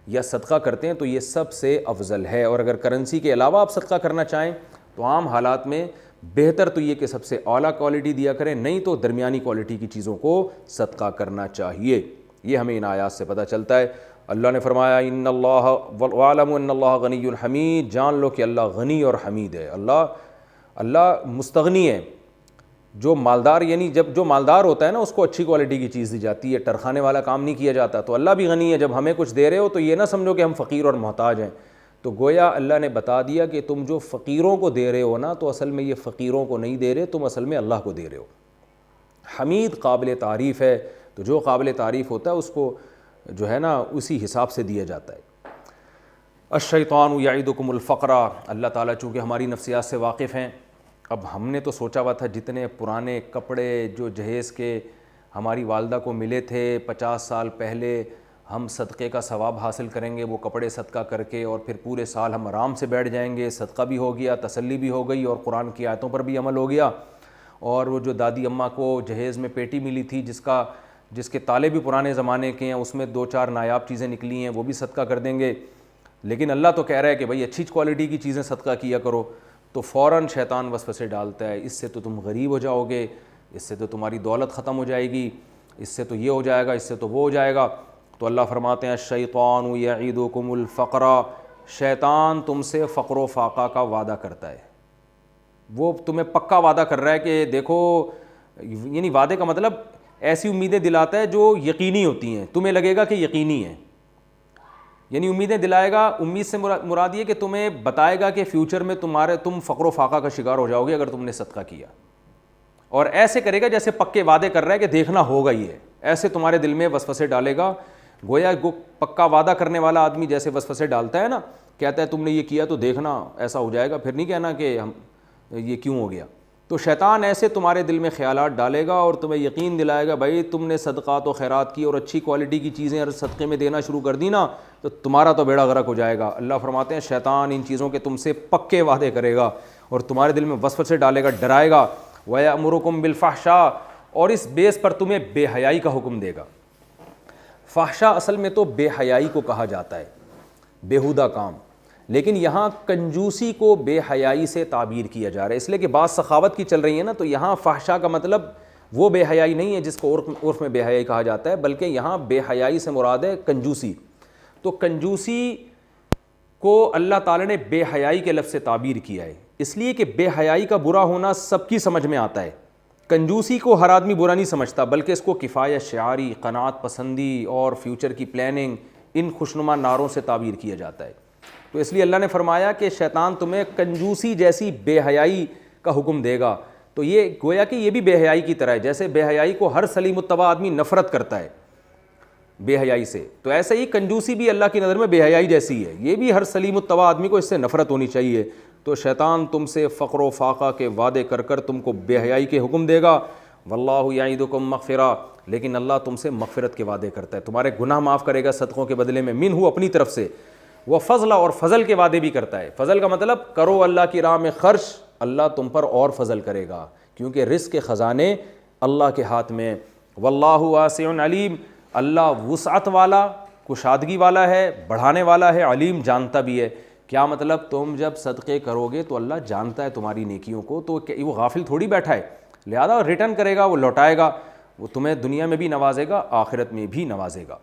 یا صدقہ کرتے ہیں تو یہ سب سے افضل ہے۔ اور اگر کرنسی کے علاوہ آپ صدقہ کرنا چاہیں تو عام حالات میں بہتر تو یہ کہ سب سے اعلیٰ کوالٹی دیا کریں، نہیں تو درمیانی کوالٹی کی چیزوں کو صدقہ کرنا چاہیے۔ یہ ہمیں ان آیات سے پتہ چلتا ہے۔ اللہ نے فرمایا ان اللہ وَاعْلَمُوا ان اللہ غنی حمید، جان لو کہ اللہ غنی اور حمید ہے۔ اللہ مستغنی ہے۔ جو مالدار یعنی جب جو مالدار ہوتا ہے نا اس کو اچھی کوالٹی کی چیز دی جاتی ہے، ٹرخانے والا کام نہیں کیا جاتا۔ تو اللہ بھی غنی ہے، جب ہمیں کچھ دے رہے ہو تو یہ نہ سمجھو کہ ہم فقیر اور محتاج ہیں۔ تو گویا اللہ نے بتا دیا کہ تم جو فقیروں کو دے رہے ہو نا تو اصل میں یہ فقیروں کو نہیں دے رہے، تم اصل میں اللہ کو دے رہے ہو۔ حمید قابل تعریف ہے، تو جو قابل تعریف ہوتا ہے اس کو جو ہے نا اسی حساب سے دیا جاتا ہے۔ الشیطان یعدکم الفقر، اللہ تعالیٰ چونکہ ہماری نفسیات سے واقف ہیں، اب ہم نے تو سوچا ہوا تھا جتنے پرانے کپڑے جو جہیز کے ہماری والدہ کو ملے تھے 50 سال پہلے، ہم صدقے کا ثواب حاصل کریں گے وہ کپڑے صدقہ کر کے، اور پھر پورے سال ہم آرام سے بیٹھ جائیں گے، صدقہ بھی ہو گیا، تسلی بھی ہو گئی، اور قرآن کی آیتوں پر بھی عمل ہو گیا۔ اور وہ جو دادی اماں کو جہیز میں پیٹی ملی تھی جس کے تالے بھی پرانے زمانے کے ہیں، اس میں 2-4 نایاب چیزیں نکلی ہیں، وہ بھی صدقہ کر دیں گے۔ لیکن اللہ تو کہہ رہا ہے کہ بھائی اچھی کوالٹی کی چیزیں صدقہ کیا کرو، تو فوراً شیطان وسوسے ڈالتا ہے، اس سے تو تم غریب ہو جاؤ گے، اس سے تو تمہاری دولت ختم ہو جائے گی، اس سے تو یہ ہو جائے گا، اس سے تو وہ ہو جائے گا۔ تو اللہ فرماتے ہیں الشیطان یعدکم الفقر، شیطان تم سے فقر و فاقہ کا وعدہ کرتا ہے، وہ تمہیں پکا وعدہ کر رہا ہے کہ دیکھو، یعنی وعدے کا مطلب ایسی امیدیں دلاتا ہے جو یقینی ہوتی ہیں، تمہیں لگے گا کہ یقینی ہے۔ یعنی امیدیں دلائے گا. امید سے مراد یہ کہ تمہیں بتائے گا کہ فیوچر میں تم فقر و فاقہ کا شکار ہو جاؤ گے اگر تم نے صدقہ کیا, اور ایسے کرے گا جیسے پکے وعدے کر رہا ہے کہ دیکھنا ہوگا ہی ہے, ایسے تمہارے دل میں وسوسے ڈالے گا. گویا پکا وعدہ کرنے والا آدمی جیسے وسوسے ڈالتا ہے نا, کہتا ہے تم نے یہ کیا تو دیکھنا ایسا ہو جائے گا, پھر نہیں کہنا کہ یہ کیوں ہو گیا. تو شیطان ایسے تمہارے دل میں خیالات ڈالے گا اور تمہیں یقین دلائے گا بھائی تم نے صدقات و خیرات کی اور اچھی کوالٹی کی چیزیں اور صدقے میں دینا شروع کر دی نا تو تمہارا تو بیڑا غرق ہو جائے گا. اللہ فرماتے ہیں شیطان ان چیزوں کے تم سے پکے وعدے کرے گا اور تمہارے دل میں وسوسے ڈالے گا, ڈرائے گا. وَيَأْمُرُكُمْ بِالْفَحْشَاءِ, اور اس بیس پر تمہیں بے حیائی کا حکم دے گا. فحشا اصل میں تو بے حیائی کو کہا جاتا ہے, بیہودہ کام, لیکن یہاں کنجوسی کو بے حیائی سے تعبیر کیا جا رہا ہے, اس لیے کہ بعض سخاوت کی چل رہی ہے نا, تو یہاں فحشا کا مطلب وہ بے حیائی نہیں ہے جس کو عرف میں بے حیائی کہا جاتا ہے, بلکہ یہاں بے حیائی سے مراد ہے کنجوسی. تو کنجوسی کو اللہ تعالیٰ نے بے حیائی کے لفظ سے تعبیر کیا ہے, اس لیے کہ بے حیائی کا برا ہونا سب کی سمجھ میں آتا ہے. کنجوسی کو ہر آدمی برا نہیں سمجھتا, بلکہ اس کو کفایت شعاری, قناعت پسندی اور فیوچر کی پلاننگ, ان خوشنما نعروں سے تعبیر کیا جاتا ہے. تو اس لیے اللہ نے فرمایا کہ شیطان تمہیں کنجوسی جیسی بے حیائی کا حکم دے گا. تو یہ گویا کہ یہ بھی بے حیائی کی طرح ہے, جیسے بے حیائی کو ہر سلیم الطبع آدمی نفرت کرتا ہے بے حیائی سے, تو ایسے ہی کنجوسی بھی اللہ کی نظر میں بے حیائی جیسی ہے, یہ بھی ہر سلیم الطبع آدمی کو اس سے نفرت ہونی چاہیے. تو شیطان تم سے فقر و فاقہ کے وعدے کر کر تم کو بے حیائی کے حکم دے گا. واللہ یعیدکم مغفرہ, لیکن اللہ تم سے مغفرت کے وعدے کرتا ہے, تمہارے گناہ معاف کرے گا صدقوں کے بدلے میں, منہ اپنی طرف سے. وہ فضل, اور فضل کے وعدے بھی کرتا ہے. فضل کا مطلب کرو اللہ کی راہ میں خرچ, اللہ تم پر اور فضل کرے گا, کیونکہ رزق کے خزانے اللہ کے ہاتھ میں. واللہ واسع علیم, اللہ وسعت والا, کشادگی والا ہے, بڑھانے والا ہے, علیم جانتا بھی ہے. کیا مطلب, تم جب صدقے کرو گے تو اللہ جانتا ہے تمہاری نیکیوں کو, تو وہ غافل تھوڑی بیٹھا ہے, لہذا ریٹرن کرے گا, وہ لوٹائے گا, وہ تمہیں دنیا میں بھی نوازے گا, آخرت میں بھی نوازے گا.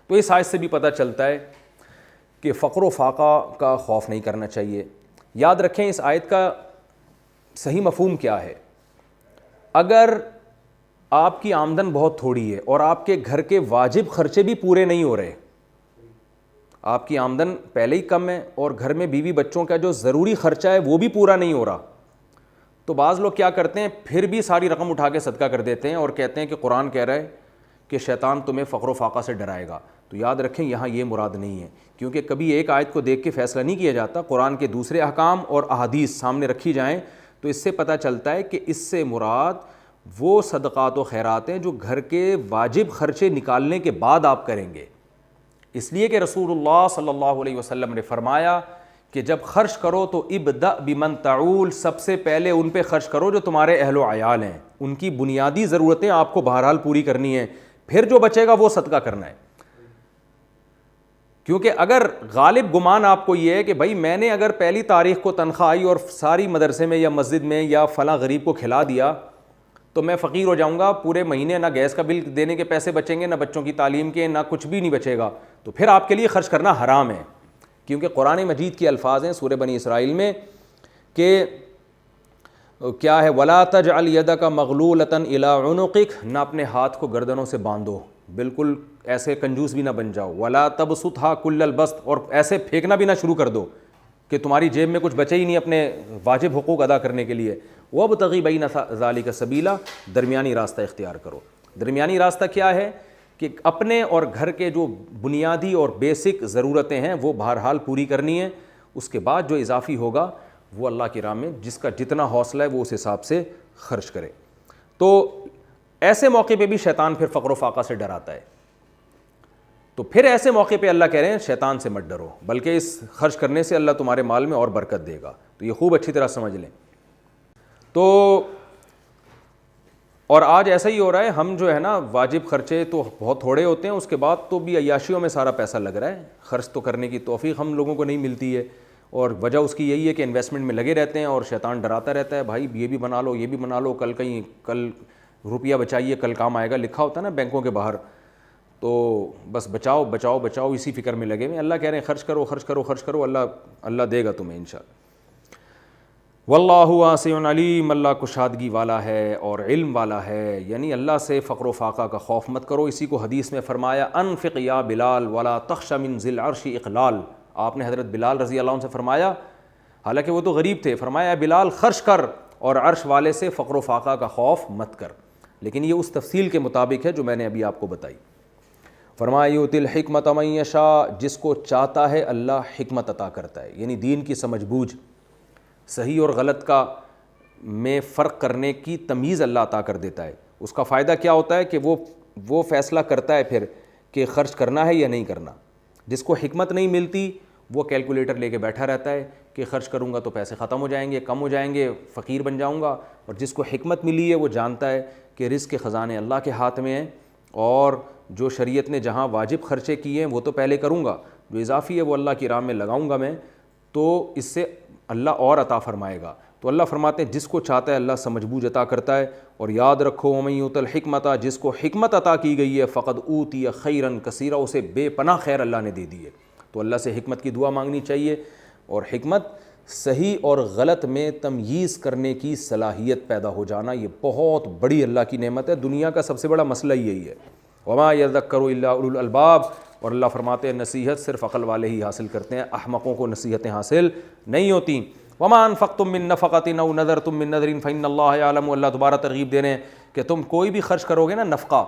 تو اس آیت سے بھی پتہ چلتا ہے کہ فقر و فاقہ کا خوف نہیں کرنا چاہیے. یاد رکھیں اس آیت کا صحیح مفہوم کیا ہے. اگر آپ کی آمدن بہت تھوڑی ہے اور آپ کے گھر کے واجب خرچے بھی پورے نہیں ہو رہے, آپ کی آمدن پہلے ہی کم ہے اور گھر میں بیوی بچوں کا جو ضروری خرچہ ہے وہ بھی پورا نہیں ہو رہا, تو بعض لوگ کیا کرتے ہیں, پھر بھی ساری رقم اٹھا کے صدقہ کر دیتے ہیں اور کہتے ہیں کہ قرآن کہہ رہا ہے کہ شیطان تمہیں فقر و فاقہ سے ڈرائے گا. تو یاد رکھیں یہاں یہ مراد نہیں ہے, کیونکہ کبھی ایک آیت کو دیکھ کے فیصلہ نہیں کیا جاتا, قرآن کے دوسرے احکام اور احادیث سامنے رکھی جائیں تو اس سے پتہ چلتا ہے کہ اس سے مراد وہ صدقات و خیرات ہیں جو گھر کے واجب خرچے نکالنے کے بعد آپ کریں گے. اس لیے کہ رسول اللہ صلی اللہ علیہ وسلم نے فرمایا کہ جب خرچ کرو تو ابدأ بمن تعول, سب سے پہلے ان پہ خرچ کرو جو تمہارے اہل و عیال ہیں, ان کی بنیادی ضرورتیں آپ کو بہرحال پوری کرنی ہیں, پھر جو بچے گا وہ صدقہ کرنا ہے. کیونکہ اگر غالب گمان آپ کو یہ ہے کہ بھائی میں نے اگر پہلی تاریخ کو تنخواہ آئی اور ساری مدرسے میں یا مسجد میں یا فلاں غریب کو کھلا دیا تو میں فقیر ہو جاؤں گا, پورے مہینے نہ گیس کا بل دینے کے پیسے بچیں گے, نہ بچوں کی تعلیم کے, نہ کچھ بھی نہیں بچے گا, تو پھر آپ کے لیے خرچ کرنا حرام ہے. کیونکہ قرآن مجید کے الفاظ ہیں سورہ بنی اسرائیل میں کہ کیا ہے, وَلَا تَجْعَلْ يَدَكَ مَغْلُولَةً إِلَىٰ عُنُقِكَ, نہ اپنے ہاتھ کو گردنوں سے باندھو, بالکل ایسے کنجوس بھی نہ بن جاؤ. وَلَا تَبْسُطْهَا كُلَّ الْبَسْطِ, اور ایسے پھینکنا بھی نہ شروع کر دو کہ تمہاری جیب میں کچھ بچے ہی نہیں اپنے واجب حقوق ادا کرنے کے لیے. وَابْتَغِ بَيْنَ ذَلِكَ سَبِيلًا, درمیانی راستہ اختیار کرو. درمیانی راستہ کیا ہے کہ اپنے اور گھر کے جو بنیادی اور بیسک ضرورتیں ہیں وہ بہرحال پوری کرنی ہیں, اس کے بعد جو اضافی ہوگا وہ اللہ کی راہ میں جس کا جتنا حوصلہ ہے وہ اس حساب سے خرچ کرے. تو ایسے موقع پہ بھی شیطان پھر فقر و فاقہ سے ڈراتا ہے, تو پھر ایسے موقع پہ اللہ کہہ رہے ہیں شیطان سے مت ڈرو, بلکہ اس خرچ کرنے سے اللہ تمہارے مال میں اور برکت دے گا. تو یہ خوب اچھی طرح سمجھ لیں. تو اور آج ایسا ہی ہو رہا ہے, ہم جو ہے نا واجب خرچے تو بہت تھوڑے ہوتے ہیں, اس کے بعد تو بھی عیاشیوں میں سارا پیسہ لگ رہا ہے, خرچ تو کرنے کی توفیق ہم لوگوں کو نہیں ملتی ہے, اور وجہ اس کی یہی ہے کہ انویسٹمنٹ میں لگے رہتے ہیں اور شیطان ڈراتا رہتا ہے, بھائی یہ بھی بنا لو, یہ بھی بنا لو, کل روپیہ بچائیے, کل کام آئے گا, لکھا ہوتا ہے نا بینکوں کے باہر, تو بس بچاؤ بچاؤ بچاؤ اسی فکر میں لگے ہوئے. اللہ کہہ رہے ہیں خرچ کرو خرچ کرو خرچ کرو, اللہ دے گا تمہیں انشاءاللہ. واللہ واسع علیم، اللہ کشادگی والا ہے اور علم والا ہے، یعنی اللہ سے فقر و فاقہ کا خوف مت کرو۔ اسی کو حدیث میں فرمایا انفق یا بلال ولا تخش من ذی العرش اقلال، آپ نے حضرت بلال رضی اللہ عنہ سے فرمایا، حالانکہ وہ تو غریب تھے، فرمایا بلال خرچ کر اور عرش والے سے فقر و فاقہ کا خوف مت کر، لیکن یہ اس تفصیل کے مطابق ہے جو میں نے ابھی آپ کو بتائی۔ فرمایا یؤتی الحکمت من یشاء، جس کو چاہتا ہے اللہ حکمت عطا کرتا ہے، یعنی دین کی سمجھ بوجھ، صحیح اور غلط کا میں فرق کرنے کی تمیز اللہ عطا کر دیتا ہے۔ اس کا فائدہ کیا ہوتا ہے کہ وہ فیصلہ کرتا ہے پھر کہ خرچ کرنا ہے یا نہیں کرنا۔ جس کو حکمت نہیں ملتی وہ کیلکولیٹر لے کے بیٹھا رہتا ہے کہ خرچ کروں گا تو پیسے ختم ہو جائیں گے، کم ہو جائیں گے، فقیر بن جاؤں گا۔ اور جس کو حکمت ملی ہے وہ جانتا ہے کہ رزق کے خزانے اللہ کے ہاتھ میں ہیں، اور جو شریعت نے جہاں واجب خرچے کیے ہیں وہ تو پہلے کروں گا، جو اضافی ہے وہ اللہ کی راہ میں لگاؤں گا میں، تو اس سے اللہ اور عطا فرمائے گا۔ تو اللہ فرماتے ہیں جس کو چاہتا ہے اللہ سمجھ بوجھ عطا کرتا ہے۔ اور یاد رکھو ومن یؤت الحکمت، جس کو حکمت عطا کی گئی ہے فقد اوتی خیرا کثیرا، اسے بے پناہ خیر اللہ نے دے دی ہے۔ تو اللہ سے حکمت کی دعا مانگنی چاہیے، اور حکمت صحیح اور غلط میں تمییز کرنے کی صلاحیت پیدا ہو جانا، یہ بہت بڑی اللہ کی نعمت ہے۔ دنیا کا سب سے بڑا مسئلہ یہی ہے، وما یذکر الا اولو الالباب، اور اللہ فرماتے ہیں نصیحت صرف عقل والے ہی حاصل کرتے ہیں، احمقوں کو نصیحتیں حاصل نہیں ہوتیں۔ وما انفقتم من نفقۃ او نذرتم من نذر فإن اللہ یعلم، اللہ دوبارہ ترغیب دے رہے ہیں کہ تم کوئی بھی خرچ کرو گے نا نفقہ،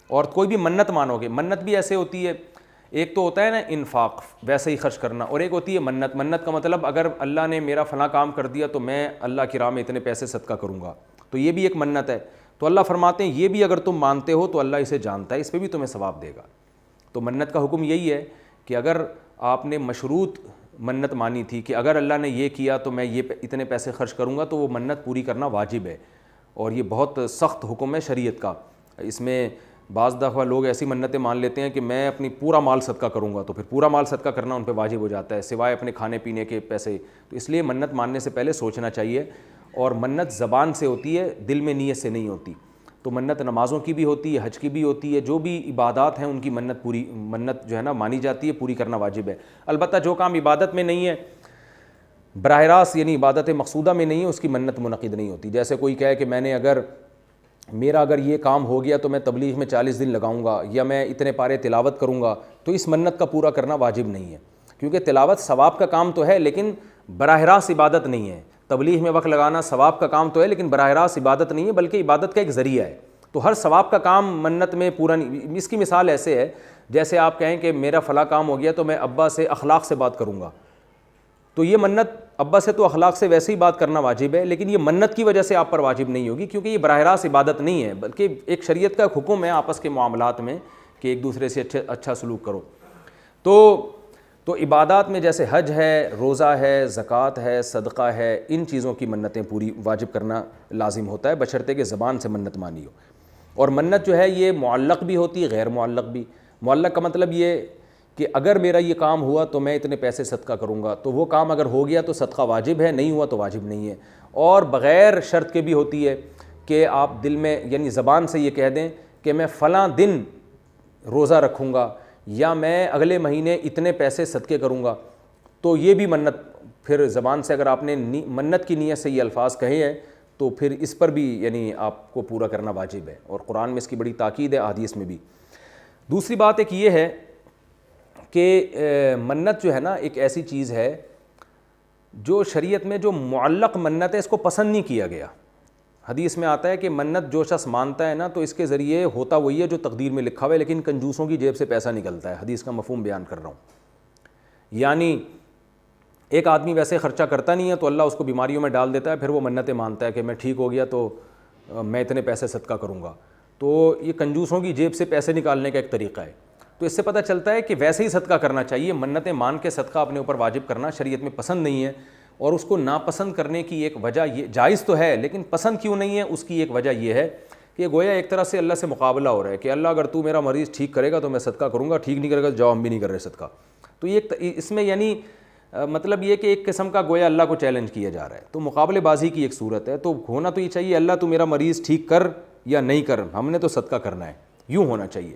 اور کوئی بھی منت مانو گے، منت بھی ایسے ہوتی ہے، ایک تو ہوتا ہے نا انفاق ویسے ہی خرچ کرنا، اور ایک ہوتی ہے منت۔ منت کا مطلب اگر اللہ نے میرا فلاں کام کر دیا تو میں اللہ کی راہ میں اتنے پیسے صدقہ کروں گا، تو یہ بھی ایک منت ہے۔ تو اللہ فرماتے ہیں یہ بھی اگر تم مانتے ہو تو اللہ اسے جانتا ہے، اس پہ بھی تمہیں ثواب دے گا۔ تو منت کا حکم یہی ہے کہ اگر آپ نے مشروط منت مانی تھی کہ اگر اللہ نے یہ کیا تو میں یہ اتنے پیسے خرچ کروں گا، تو وہ منت پوری کرنا واجب ہے، اور یہ بہت سخت حکم ہے شریعت کا۔ اس میں بعض دفعہ لوگ ایسی منتیں مان لیتے ہیں کہ میں اپنی پورا مال صدقہ کروں گا، تو پھر پورا مال صدقہ کرنا ان پہ واجب ہو جاتا ہے سوائے اپنے کھانے پینے کے پیسے۔ تو اس لیے منت ماننے سے پہلے سوچنا چاہیے، اور منت زبان سے ہوتی ہے، دل میں نیت سے نہیں ہوتی۔ تو منت نمازوں کی بھی ہوتی ہے، حج کی بھی ہوتی ہے، جو بھی عبادات ہیں ان کی منت جو ہے نا مانی جاتی ہے، پوری کرنا واجب ہے۔ البتہ جو کام عبادت میں نہیں ہے، براہ راست یعنی عبادت مقصودہ میں نہیں ہے، اس کی منت منعقد نہیں ہوتی۔ جیسے کوئی کہے کہ میرا اگر یہ کام ہو گیا تو میں تبلیغ میں 40 دن لگاؤں گا، یا میں اتنے پارے تلاوت کروں گا، تو اس منت کا پورا کرنا واجب نہیں ہے، کیونکہ تلاوت ثواب کا کام تو ہے لیکن براہ راست عبادت نہیں ہے۔ تبلیغ میں وقت لگانا ثواب کا کام تو ہے لیکن براہ راست عبادت نہیں ہے، بلکہ عبادت کا ایک ذریعہ ہے۔ تو ہر ثواب کا کام منت میں پورا نہیں۔ اس کی مثال ایسے ہے جیسے آپ کہیں کہ میرا فلاں کام ہو گیا تو میں ابا سے اخلاق سے بات کروں گا، تو یہ منت ابا سے تو اخلاق سے ویسے ہی بات کرنا واجب ہے، لیکن یہ منت کی وجہ سے آپ پر واجب نہیں ہوگی، کیونکہ یہ براہ راست عبادت نہیں ہے، بلکہ ایک شریعت کا حکم ہے آپس کے معاملات میں کہ ایک دوسرے سے اچھا سلوک کرو۔ تو عبادات میں جیسے حج ہے، روزہ ہے، زکوٰۃ ہے، صدقہ ہے، ان چیزوں کی منتیں پوری واجب کرنا لازم ہوتا ہے، بشرطے کہ زبان سے منت مانی ہو۔ اور منت جو ہے یہ معلق بھی ہوتی ہے، غیر معلق بھی۔ معلق کا مطلب یہ کہ اگر میرا یہ کام ہوا تو میں اتنے پیسے صدقہ کروں گا، تو وہ کام اگر ہو گیا تو صدقہ واجب ہے، نہیں ہوا تو واجب نہیں ہے۔ اور بغیر شرط کے بھی ہوتی ہے کہ آپ دل میں یعنی زبان سے یہ کہہ دیں کہ میں فلاں دن روزہ رکھوں گا، یا میں اگلے مہینے اتنے پیسے صدقے کروں گا، تو یہ بھی منت پھر زبان سے اگر آپ نے منت کی نیت سے یہ الفاظ کہے ہیں تو پھر اس پر بھی یعنی آپ کو پورا کرنا واجب ہے، اور قرآن میں اس کی بڑی تاکید ہے، احادیث میں بھی۔ دوسری بات ایک یہ ہے کہ منت جو ہے نا ایک ایسی چیز ہے جو شریعت میں جو معلق منت ہے اس کو پسند نہیں کیا گیا۔ حدیث میں آتا ہے کہ منت جو شخص مانتا ہے نا تو اس کے ذریعے ہوتا وہی ہے جو تقدیر میں لکھا ہوا ہے، لیکن کنجوسوں کی جیب سے پیسہ نکلتا ہے۔ حدیث کا مفہوم بیان کر رہا ہوں، یعنی ایک آدمی ویسے خرچہ کرتا نہیں ہے تو اللہ اس کو بیماریوں میں ڈال دیتا ہے، پھر وہ منتیں مانتا ہے کہ میں ٹھیک ہو گیا تو میں اتنے پیسے صدقہ کروں گا۔ تو یہ کنجوسوں کی جیب سے پیسے نکالنے کا ایک طریقہ ہے۔ تو اس سے پتہ چلتا ہے کہ ویسے ہی صدقہ کرنا چاہیے، منتیں مان کے صدقہ اپنے اوپر واجب کرنا شریعت میں پسند نہیں ہے، اور اس کو ناپسند کرنے کی ایک وجہ یہ جائز تو ہے لیکن پسند کیوں نہیں ہے، اس کی ایک وجہ یہ ہے کہ گویا ایک طرح سے اللہ سے مقابلہ ہو رہا ہے کہ اللہ اگر تو میرا مریض ٹھیک کرے گا تو میں صدقہ کروں گا، ٹھیک نہیں کرے گا تو جاؤ ہم بھی نہیں کر رہے صدقہ۔ تو یہ اس میں یعنی مطلب یہ کہ ایک قسم کا گویا اللہ کو چیلنج کیا جا رہا ہے، تو مقابلے بازی کی ایک صورت ہے۔ تو ہونا تو یہ چاہیے اللہ تو میرا مریض ٹھیک کر یا نہیں کر، ہم نے تو صدقہ کرنا ہے، یوں ہونا چاہیے۔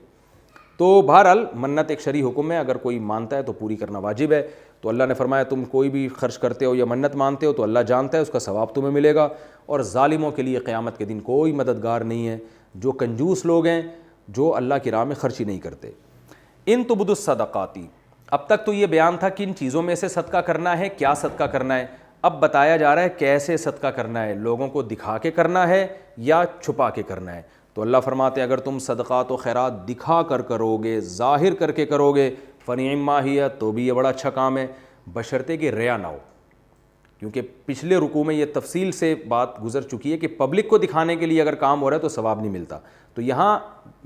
تو بہرحال منت ایک شرعی حکم ہے, اگر کوئی مانتا ہے تو پوری کرنا واجب ہے. تو اللہ نے فرمایا تم کوئی بھی خرچ کرتے ہو یا منت مانتے ہو تو اللہ جانتا ہے, اس کا ثواب تمہیں ملے گا. اور ظالموں کے لیے قیامت کے دن کوئی مددگار نہیں ہے, جو کنجوس لوگ ہیں جو اللہ کی راہ میں خرچی نہیں کرتے. ان تبدوا الصدقاتی, اب تک تو یہ بیان تھا کن چیزوں میں سے صدقہ کرنا ہے, کیا صدقہ کرنا ہے. اب بتایا جا رہا ہے کیسے صدقہ کرنا ہے, لوگوں کو دکھا کے کرنا ہے یا چھپا کے کرنا ہے. تو اللہ فرماتے ہیں اگر تم صدقات و خیرات دکھا کر کرو گے, ظاہر کر کے کرو گے, فنعم ہی, تو بھی یہ بڑا اچھا کام ہے, بشرطے کہ ریا نہ ہو. کیونکہ پچھلے رکوع میں یہ تفصیل سے بات گزر چکی ہے کہ پبلک کو دکھانے کے لیے اگر کام ہو رہا ہے تو ثواب نہیں ملتا. تو یہاں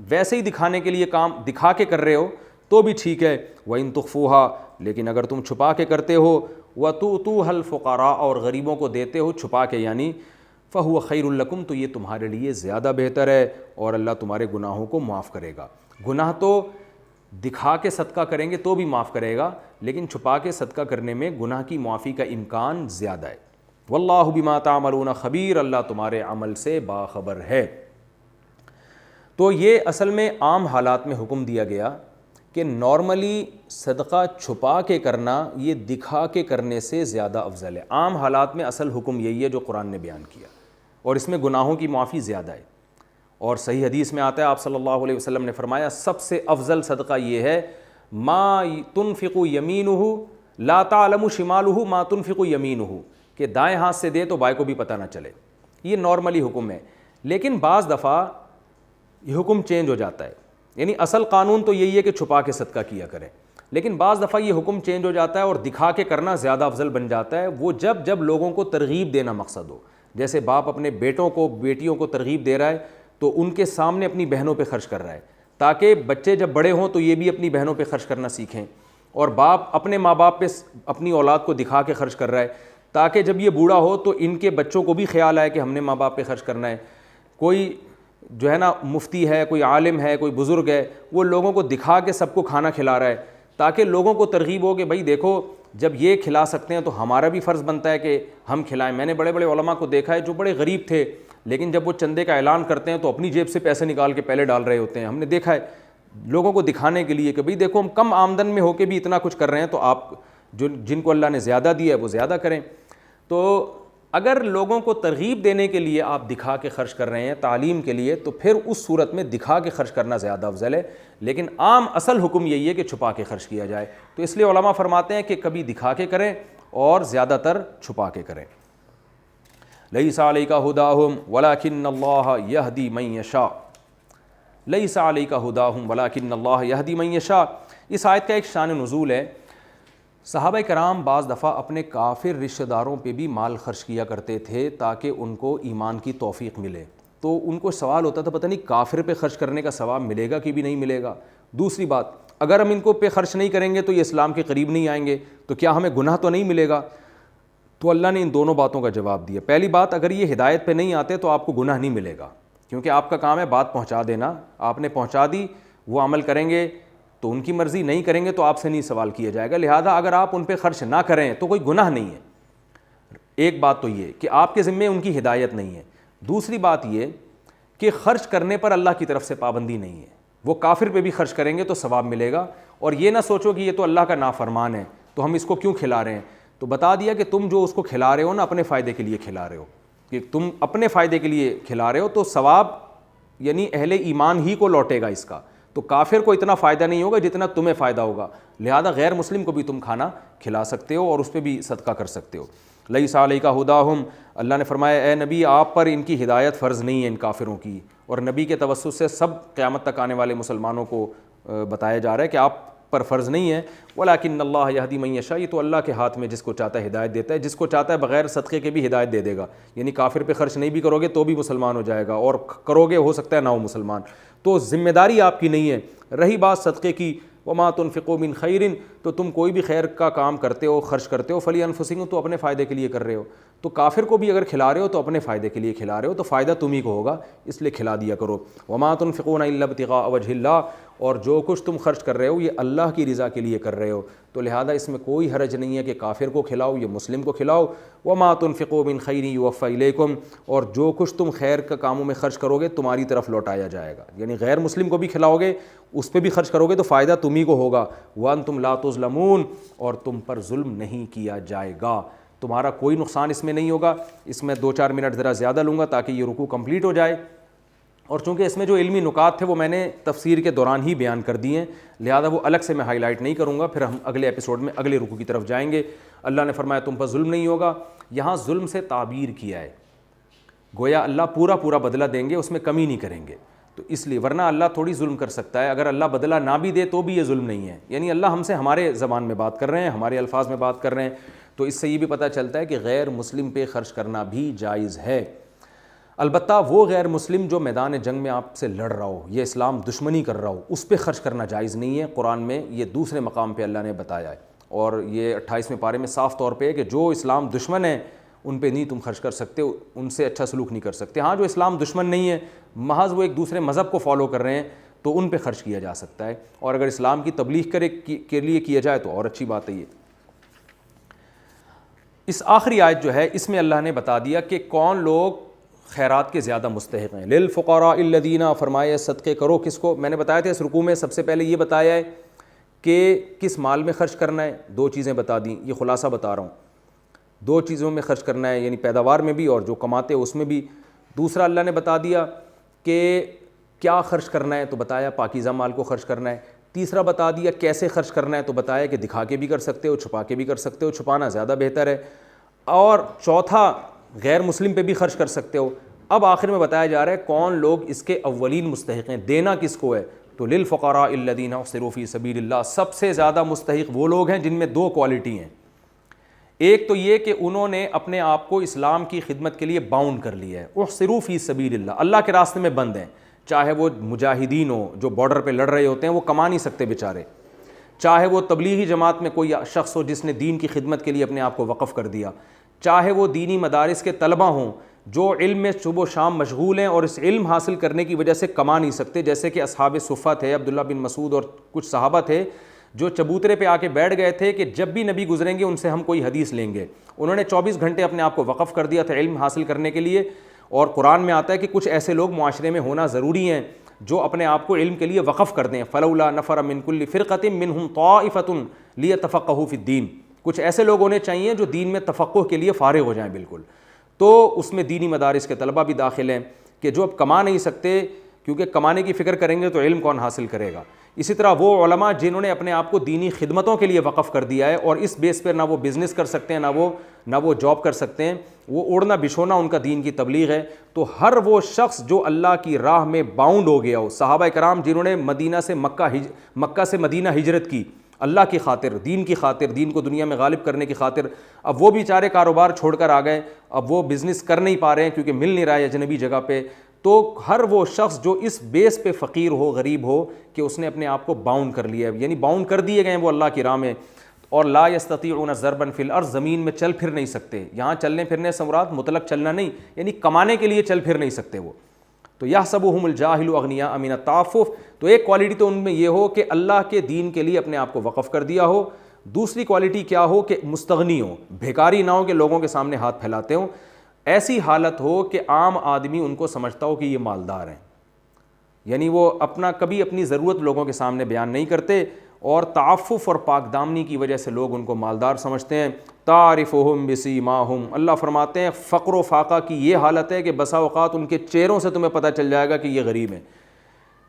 ویسے ہی دکھانے کے لیے کام دکھا کے کر رہے ہو تو بھی ٹھیک ہے. وَإِن تُخْفُوهَا, لیکن اگر تم چھپا کے کرتے ہو, وَتُؤْتُوهَا الْفُقَرَاءَ, اور غریبوں کو دیتے ہو چھپا کے, یعنی فَهُوَ خَيْرٌ لَكُمْ, تو یہ تمہارے لیے زیادہ بہتر ہے اور اللہ تمہارے گناہوں کو معاف کرے گا. گناہ تو دکھا کے صدقہ کریں گے تو بھی معاف کرے گا, لیکن چھپا کے صدقہ کرنے میں گناہ کی معافی کا امکان زیادہ ہے. واللہ بما تعملون خبیر, اللہ تمہارے عمل سے باخبر ہے. تو یہ اصل میں عام حالات میں حکم دیا گیا کہ نارملی صدقہ چھپا کے کرنا یہ دکھا کے کرنے سے زیادہ افضل ہے. عام حالات میں اصل حکم یہی ہے جو قرآن نے بیان کیا, اور اس میں گناہوں کی معافی زیادہ ہے. اور صحیح حدیث میں آتا ہے, آپ صلی اللہ علیہ وسلم نے فرمایا سب سے افضل صدقہ یہ ہے ما تنفق یمینہ لا تعلم شمالہ ما تنفق یمینہ, کہ دائیں ہاتھ سے دے تو بائیں کو بھی پتہ نہ چلے. یہ نارملی حکم ہے, لیکن بعض دفعہ یہ حکم چینج ہو جاتا ہے. یعنی اصل قانون تو یہی ہے کہ چھپا کے صدقہ کیا کریں, لیکن بعض دفعہ یہ حکم چینج ہو جاتا ہے اور دکھا کے کرنا زیادہ افضل بن جاتا ہے. وہ جب لوگوں کو ترغیب دینا مقصد ہو, جیسے باپ اپنے بیٹوں کو بیٹیوں کو ترغیب دے رہا ہے تو ان کے سامنے اپنی بہنوں پہ خرچ کر رہا ہے, تاکہ بچے جب بڑے ہوں تو یہ بھی اپنی بہنوں پہ خرچ کرنا سیکھیں. اور باپ اپنے ماں باپ پہ اپنی اولاد کو دکھا کے خرچ کر رہا ہے, تاکہ جب یہ بوڑھا ہو تو ان کے بچوں کو بھی خیال آئے کہ ہم نے ماں باپ پہ خرچ کرنا ہے. کوئی جو ہے نا مفتی ہے, کوئی عالم ہے, کوئی بزرگ ہے, وہ لوگوں کو دکھا کے سب کو کھانا کھلا رہا ہے, تاکہ لوگوں کو ترغیب ہو کہ بھائی دیکھو جب یہ کھلا سکتے ہیں تو ہمارا بھی فرض بنتا ہے کہ ہم کھلائیں. میں نے بڑے بڑے علماء کو دیکھا ہے جو بڑے غریب تھے, لیکن جب وہ چندے کا اعلان کرتے ہیں تو اپنی جیب سے پیسے نکال کے پہلے ڈال رہے ہوتے ہیں. ہم نے دیکھا ہے لوگوں کو دکھانے کے لیے کہ بھئی دیکھو ہم کم آمدن میں ہو کے بھی اتنا کچھ کر رہے ہیں, تو آپ جن کو اللہ نے زیادہ دیا ہے وہ زیادہ کریں. تو اگر لوگوں کو ترغیب دینے کے لیے آپ دکھا کے خرچ کر رہے ہیں, تعلیم کے لیے, تو پھر اس صورت میں دکھا کے خرچ کرنا زیادہ افضل ہے. لیکن عام اصل حکم یہی ہے کہ چھپا کے خرچ کیا جائے. تو اس لیے علماء فرماتے ہیں کہ کبھی دکھا کے کریں اور زیادہ تر چھپا کے کریں. لیس علیک ھداھم ولکن اللہ یہدی من یشاء, لیس علیک ھداھم ولکن اللہ یہدی من یشاء. اس آیت کا ایک شان نزول ہے. صحابہ کرام بعض دفعہ اپنے کافر رشتہ داروں پہ بھی مال خرچ کیا کرتے تھے تاکہ ان کو ایمان کی توفیق ملے. تو ان کو سوال ہوتا تھا پتہ نہیں کافر پہ خرچ کرنے کا ثواب ملے گا کہ بھی نہیں ملے گا. دوسری بات, اگر ہم ان کو پہ خرچ نہیں کریں گے تو یہ اسلام کے قریب نہیں آئیں گے, تو کیا ہمیں گناہ تو نہیں ملے گا؟ تو اللہ نے ان دونوں باتوں کا جواب دیا. پہلی بات, اگر یہ ہدایت پہ نہیں آتے تو آپ کو گناہ نہیں ملے گا, کیونکہ آپ کا کام ہے بات پہنچا دینا. آپ نے پہنچا دی, وہ عمل کریں گے تو ان کی مرضی, نہیں کریں گے تو آپ سے نہیں سوال کیا جائے گا. لہذا اگر آپ ان پہ خرچ نہ کریں تو کوئی گناہ نہیں ہے. ایک بات تو یہ کہ آپ کے ذمے ان کی ہدایت نہیں ہے. دوسری بات یہ کہ خرچ کرنے پر اللہ کی طرف سے پابندی نہیں ہے. وہ کافر پہ بھی خرچ کریں گے تو ثواب ملے گا. اور یہ نہ سوچو کہ یہ تو اللہ کا نافرمان ہے تو ہم اس کو کیوں کھلا رہے ہیں. تو بتا دیا کہ تم جو اس کو کھلا رہے ہو نا اپنے فائدے کے لیے کھلا رہے ہو, کہ تم اپنے فائدے کے لیے کھلا رہے ہو تو ثواب یعنی اہل ایمان ہی کو لوٹے گا اس کا. تو کافر کو اتنا فائدہ نہیں ہوگا جتنا تمہیں فائدہ ہوگا. لہذا غیر مسلم کو بھی تم کھانا کھلا سکتے ہو اور اس پہ بھی صدقہ کر سکتے ہو. لیس علیک ھداھم, اللہ نے فرمایا اے نبی آپ پر ان کی ہدایت فرض نہیں ہے ان کافروں کی. اور نبی کے توسط سے سب قیامت تک آنے والے مسلمانوں کو بتایا جا رہا ہے کہ آپ پر فرض نہیں ہے. ولکن اللہ یہدی من یشاء, یہ تو اللہ کے ہاتھ میں جس کو چاہتا ہے ہدایت دیتا ہے, جس کو چاہتا ہے بغیر صدقے کے بھی ہدایت دے دے گا. یعنی کافر پہ خرچ نہیں بھی کرو گے تو بھی مسلمان ہو جائے گا, اور کرو گے ہو سکتا ہے نہ ہو مسلمان. تو ذمہ داری آپ کی نہیں ہے. رہی بات صدقے کی, وما تنفقوا من خیر, تو تم کوئی بھی خیر کا کام کرتے ہو خرچ کرتے ہو فلانفسکم, تو اپنے فائدے کے لیے کر رہے ہو. تو کافر کو بھی اگر کھلا رہے ہو تو اپنے فائدے کے لیے کھلا رہے ہو، تو فائدہ تم ہی کو ہوگا، اس لیے کھلا دیا کرو۔ وما تنفقون الا ابتغاء وجہ اللہ، اور جو کچھ تم خرچ کر رہے ہو یہ اللہ کی رضا کے لیے کر رہے ہو، تو لہذا اس میں کوئی حرج نہیں ہے کہ کافر کو کھلاؤ یا مسلم کو کھلاؤ۔ وما تنفقوا من خیر یوفی الیکم، اور جو کچھ تم خیر کا کاموں میں خرچ کرو گے تمہاری طرف لوٹایا جائے گا، یعنی غیر مسلم کو بھی کھلاؤ گے، اس پہ بھی خرچ کرو گے تو فائدہ تم ہی کو ہوگا۔ وانتم لا تظلمون، اور تم پر ظلم نہیں کیا جائے گا، تمہارا کوئی نقصان اس میں نہیں ہوگا۔ اس میں 2-4 منٹ ذرا زیادہ لوں گا تاکہ یہ رکوع کمپلیٹ ہو جائے، اور چونکہ اس میں جو علمی نکات تھے وہ میں نے تفسیر کے دوران ہی بیان کر دیے ہیں، لہذا وہ الگ سے میں ہائی لائٹ نہیں کروں گا، پھر ہم اگلے ایپیسوڈ میں اگلے رکوع کی طرف جائیں گے۔ اللہ نے فرمایا تم پر ظلم نہیں ہوگا، یہاں ظلم سے تعبیر کیا ہے، گویا اللہ پورا پورا بدلہ دیں گے، اس میں کمی نہیں کریں گے، تو اس لیے، ورنہ اللہ تھوڑی ظلم کر سکتا ہے، اگر اللہ بدلہ نہ بھی دے تو بھی یہ ظلم نہیں ہے، یعنی اللہ ہم سے ہمارے زبان میں بات کر رہے ہیں، ہمارے الفاظ میں بات کر رہے ہیں، تو اس سے یہ بھی پتہ چلتا ہے کہ غیر مسلم پہ خرچ کرنا بھی جائز ہے۔ البتہ وہ غیر مسلم جو میدان جنگ میں آپ سے لڑ رہا ہو، یہ اسلام دشمنی کر رہا ہو، اس پہ خرچ کرنا جائز نہیں ہے، قرآن میں یہ دوسرے مقام پہ اللہ نے بتایا ہے، اور یہ 28ویں پارے میں صاف طور پہ ہے کہ جو اسلام دشمن ہے ان پہ نہیں تم خرچ کر سکتے، ان سے اچھا سلوک نہیں کر سکتے۔ ہاں جو اسلام دشمن نہیں ہے، محض وہ ایک دوسرے مذہب کو فالو کر رہے ہیں تو ان پہ خرچ کیا جا سکتا ہے، اور اگر اسلام کی تبلیغ کے لیے کیا جائے تو اور اچھی بات ہے۔ یہ اس آخری آیت جو ہے اس میں اللہ نے بتا دیا کہ کون لوگ خیرات کے زیادہ مستحق ہیں۔ للفقراء الذین، فرمایا صدقے کرو کس کو، میں نے بتایا تھا اس رکوع میں سب سے پہلے یہ بتایا ہے کہ کس مال میں خرچ کرنا ہے، 2 چیزیں بتا دیں، یہ خلاصہ بتا رہا ہوں، 2 چیزوں میں خرچ کرنا ہے، یعنی پیداوار میں بھی اور جو کماتے اس میں بھی۔ دوسرا اللہ نے بتا دیا کہ کیا خرچ کرنا ہے، تو بتایا پاکیزہ مال کو خرچ کرنا ہے۔ تیسرا بتا دیا کیسے خرچ کرنا ہے، تو بتایا کہ دکھا کے بھی کر سکتے ہو، چھپا کے بھی کر سکتے ہو، چھپانا زیادہ بہتر ہے، اور چوتھا غیر مسلم پہ بھی خرچ کر سکتے ہو۔ اب آخر میں بتایا جا رہا ہے کون لوگ اس کے اولین مستحق ہیں، دینا کس کو ہے، تو للفقراء الذین احصروا فی سبیل اللہ، سب سے زیادہ مستحق وہ لوگ ہیں جن میں 2 کوالٹی ہیں۔ ایک تو یہ کہ انہوں نے اپنے آپ کو اسلام کی خدمت کے لیے باؤنڈ کر لیا ہے، احصروا فی سبیل اللہ، اللہ کے راستے میں بند ہیں، چاہے وہ مجاہدین ہو جو بارڈر پہ لڑ رہے ہوتے ہیں، وہ کما نہیں سکتے بیچارے، چاہے وہ تبلیغی جماعت میں کوئی شخص ہو جس نے دین کی خدمت کے لیے اپنے آپ کو وقف کر دیا، چاہے وہ دینی مدارس کے طلبہ ہوں جو علم میں صبح و شام مشغول ہیں اور اس علم حاصل کرنے کی وجہ سے کما نہیں سکتے، جیسے کہ اصحاب صفہ تھے، عبداللہ بن مسعود اور کچھ صحابہ تھے جو چبوترے پہ آ کے بیٹھ گئے تھے کہ جب بھی نبی گزریں گے ان سے ہم کوئی حدیث لیں گے، انہوں نے 24 گھنٹے اپنے آپ کو وقف کر دیا تھا علم حاصل کرنے کے لیے۔ اور قرآن میں آتا ہے کہ کچھ ایسے لوگ معاشرے میں ہونا ضروری ہیں جو اپنے آپ کو علم کے لیے وقف کر دیں، فلولا نفر من کل فرقۃ منہم طائفۃ لیتفقہوا فی الدین، کچھ ایسے لوگ ہونے چاہیے جو دین میں تفقہ کے لیے فارغ ہو جائیں بالکل، تو اس میں دینی مدارس کے طلبہ بھی داخل ہیں کہ جو اب کما نہیں سکتے، کیونکہ کمانے کی فکر کریں گے تو علم کون حاصل کرے گا۔ اسی طرح وہ علماء جنہوں نے اپنے آپ کو دینی خدمتوں کے لیے وقف کر دیا ہے اور اس بیس پر نہ وہ بزنس کر سکتے ہیں نہ وہ جاب کر سکتے ہیں، وہ اوڑھنا بچھونا ان کا دین کی تبلیغ ہے، تو ہر وہ شخص جو اللہ کی راہ میں باؤنڈ ہو گیا ہو، صحابہ کرام جنہوں نے مکہ سے مدینہ ہجرت کی اللہ کی خاطر، دین کی خاطر، دین کو دنیا میں غالب کرنے کی خاطر، اب وہ بیچارے کاروبار چھوڑ کر آ گئے، اب وہ بزنس کر نہیں پا رہے ہیں کیونکہ مل نہیں رہا ہے اجنبی جگہ پہ، تو ہر وہ شخص جو اس بیس پہ فقیر ہو، غریب ہو کہ اس نے اپنے آپ کو باؤنڈ کر لیا ہے، یعنی باؤنڈ کر دیے گئے ہیں وہ اللہ کی راہ میں، اور لا یستطیعون ضربا فی الارض، زمین میں چل پھر نہیں سکتے، یہاں چلنے پھرنے سے مراد مطلق چلنا نہیں، یعنی کمانے کے لیے چل پھر نہیں سکتے وہ، تو یحسبهم الجاہل اغنیاء من التعفف، تو ایک کوالٹی تو ان میں یہ ہو کہ اللہ کے دین کے لیے اپنے آپ کو وقف کر دیا ہو، دوسری کوالٹی کیا ہو کہ مستغنی ہو، بھیکاری نہ ہو کہ لوگوں کے سامنے ہاتھ پھیلاتے ہوں، ایسی حالت ہو کہ عام آدمی ان کو سمجھتا ہو کہ یہ مالدار ہیں، یعنی وہ کبھی اپنی ضرورت لوگوں کے سامنے بیان نہیں کرتے، اور تعفف اور پاک دامنی کی وجہ سے لوگ ان کو مالدار سمجھتے ہیں۔ تعرفہم بسیماہم، اللہ فرماتے ہیں فقر و فاقہ کی یہ حالت ہے کہ بسا اوقات ان کے چہروں سے تمہیں پتہ چل جائے گا کہ یہ غریب ہیں،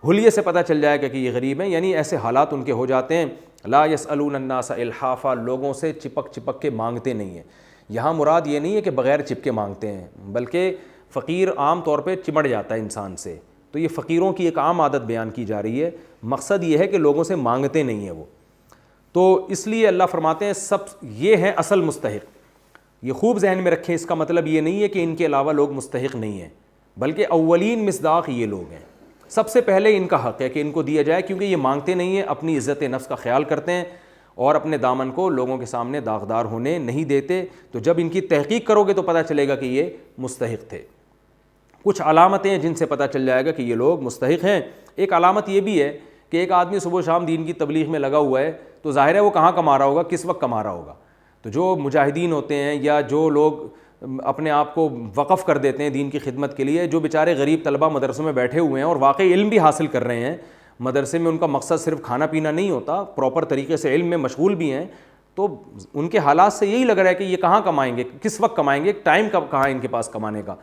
حلیے سے پتہ چل جائے گا کہ یہ غریب ہیں، یعنی ایسے حالات ان کے ہو جاتے ہیں۔ لا یسألون الناس الحافا، لوگوں سے چپک کے مانگتے نہیں ہیں، یہاں مراد یہ نہیں ہے کہ بغیر چپکے مانگتے ہیں، بلکہ فقیر عام طور پہ چمڑ جاتا ہے انسان سے، تو یہ فقیروں کی ایک عام عادت بیان کی جا رہی ہے، مقصد یہ ہے کہ لوگوں سے مانگتے نہیں ہیں وہ، تو اس لیے اللہ فرماتے ہیں سب یہ ہیں اصل مستحق۔ یہ خوب ذہن میں رکھیں، اس کا مطلب یہ نہیں ہے کہ ان کے علاوہ لوگ مستحق نہیں ہیں، بلکہ اولین مصداق یہ لوگ ہیں، سب سے پہلے ان کا حق ہے کہ ان کو دیا جائے، کیونکہ یہ مانگتے نہیں ہیں، اپنی عزت نفس کا خیال کرتے ہیں، اور اپنے دامن کو لوگوں کے سامنے داغدار ہونے نہیں دیتے. تو جب ان کی تحقیق کرو گے تو پتہ چلے گا کہ یہ مستحق تھے. کچھ علامتیں ہیں جن سے پتہ چل جائے گا کہ یہ لوگ مستحق ہیں. ایک علامت یہ بھی ہے کہ ایک آدمی صبح و شام دین کی تبلیغ میں لگا ہوا ہے تو ظاہر ہے وہ کہاں کما رہا ہوگا, کس وقت کما رہا ہوگا. تو جو مجاہدین ہوتے ہیں یا جو لوگ اپنے آپ کو وقف کر دیتے ہیں دین کی خدمت کے لیے, جو بیچارے غریب طلبہ مدرسوں میں بیٹھے ہوئے ہیں اور واقعی علم بھی حاصل کر رہے ہیں, مدرسے میں ان کا مقصد صرف کھانا پینا نہیں ہوتا, پراپر طریقے سے علم میں مشغول بھی ہیں, تو ان کے حالات سے یہی لگ رہا ہے کہ یہ کہاں کمائیں گے, کس وقت کمائیں گے, ٹائم کہاں ان کے پاس کمانے کا.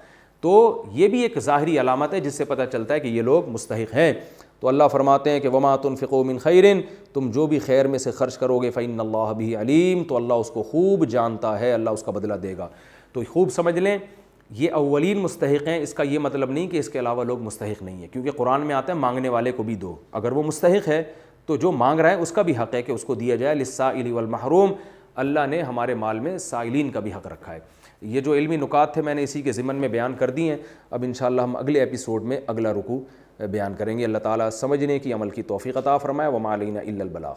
تو یہ بھی ایک ظاہری علامت ہے جس سے پتہ چلتا ہے کہ یہ لوگ مستحق ہیں. تو اللہ فرماتے ہیں کہ وما تنفقوا من خیر, تم جو بھی خیر میں سے خرچ کرو گے فإن اللہ بہ علیم, تو اللہ اس کو خوب جانتا ہے, اللہ اس کا بدلہ دے گا. تو خوب سمجھ لیں یہ اولین مستحق ہیں. اس کا یہ مطلب نہیں کہ اس کے علاوہ لوگ مستحق نہیں ہیں, کیونکہ قرآن میں آتا ہے مانگنے والے کو بھی دو. اگر وہ مستحق ہے تو جو مانگ رہا ہے اس کا بھی حق ہے کہ اس کو دیا جائے. للسائل والمحروم, اللہ نے ہمارے مال میں سائلین کا بھی حق رکھا ہے. یہ جو علمی نکات تھے میں نے اسی کے ضمن میں بیان کر دی ہیں. اب انشاءاللہ ہم اگلے ایپیسوڈ میں اگلا رکوع بیان کریں گے. اللہ تعالیٰ سمجھنے کی عمل کی توفیق عطا فرمائے. وما علینا الا البلاغ.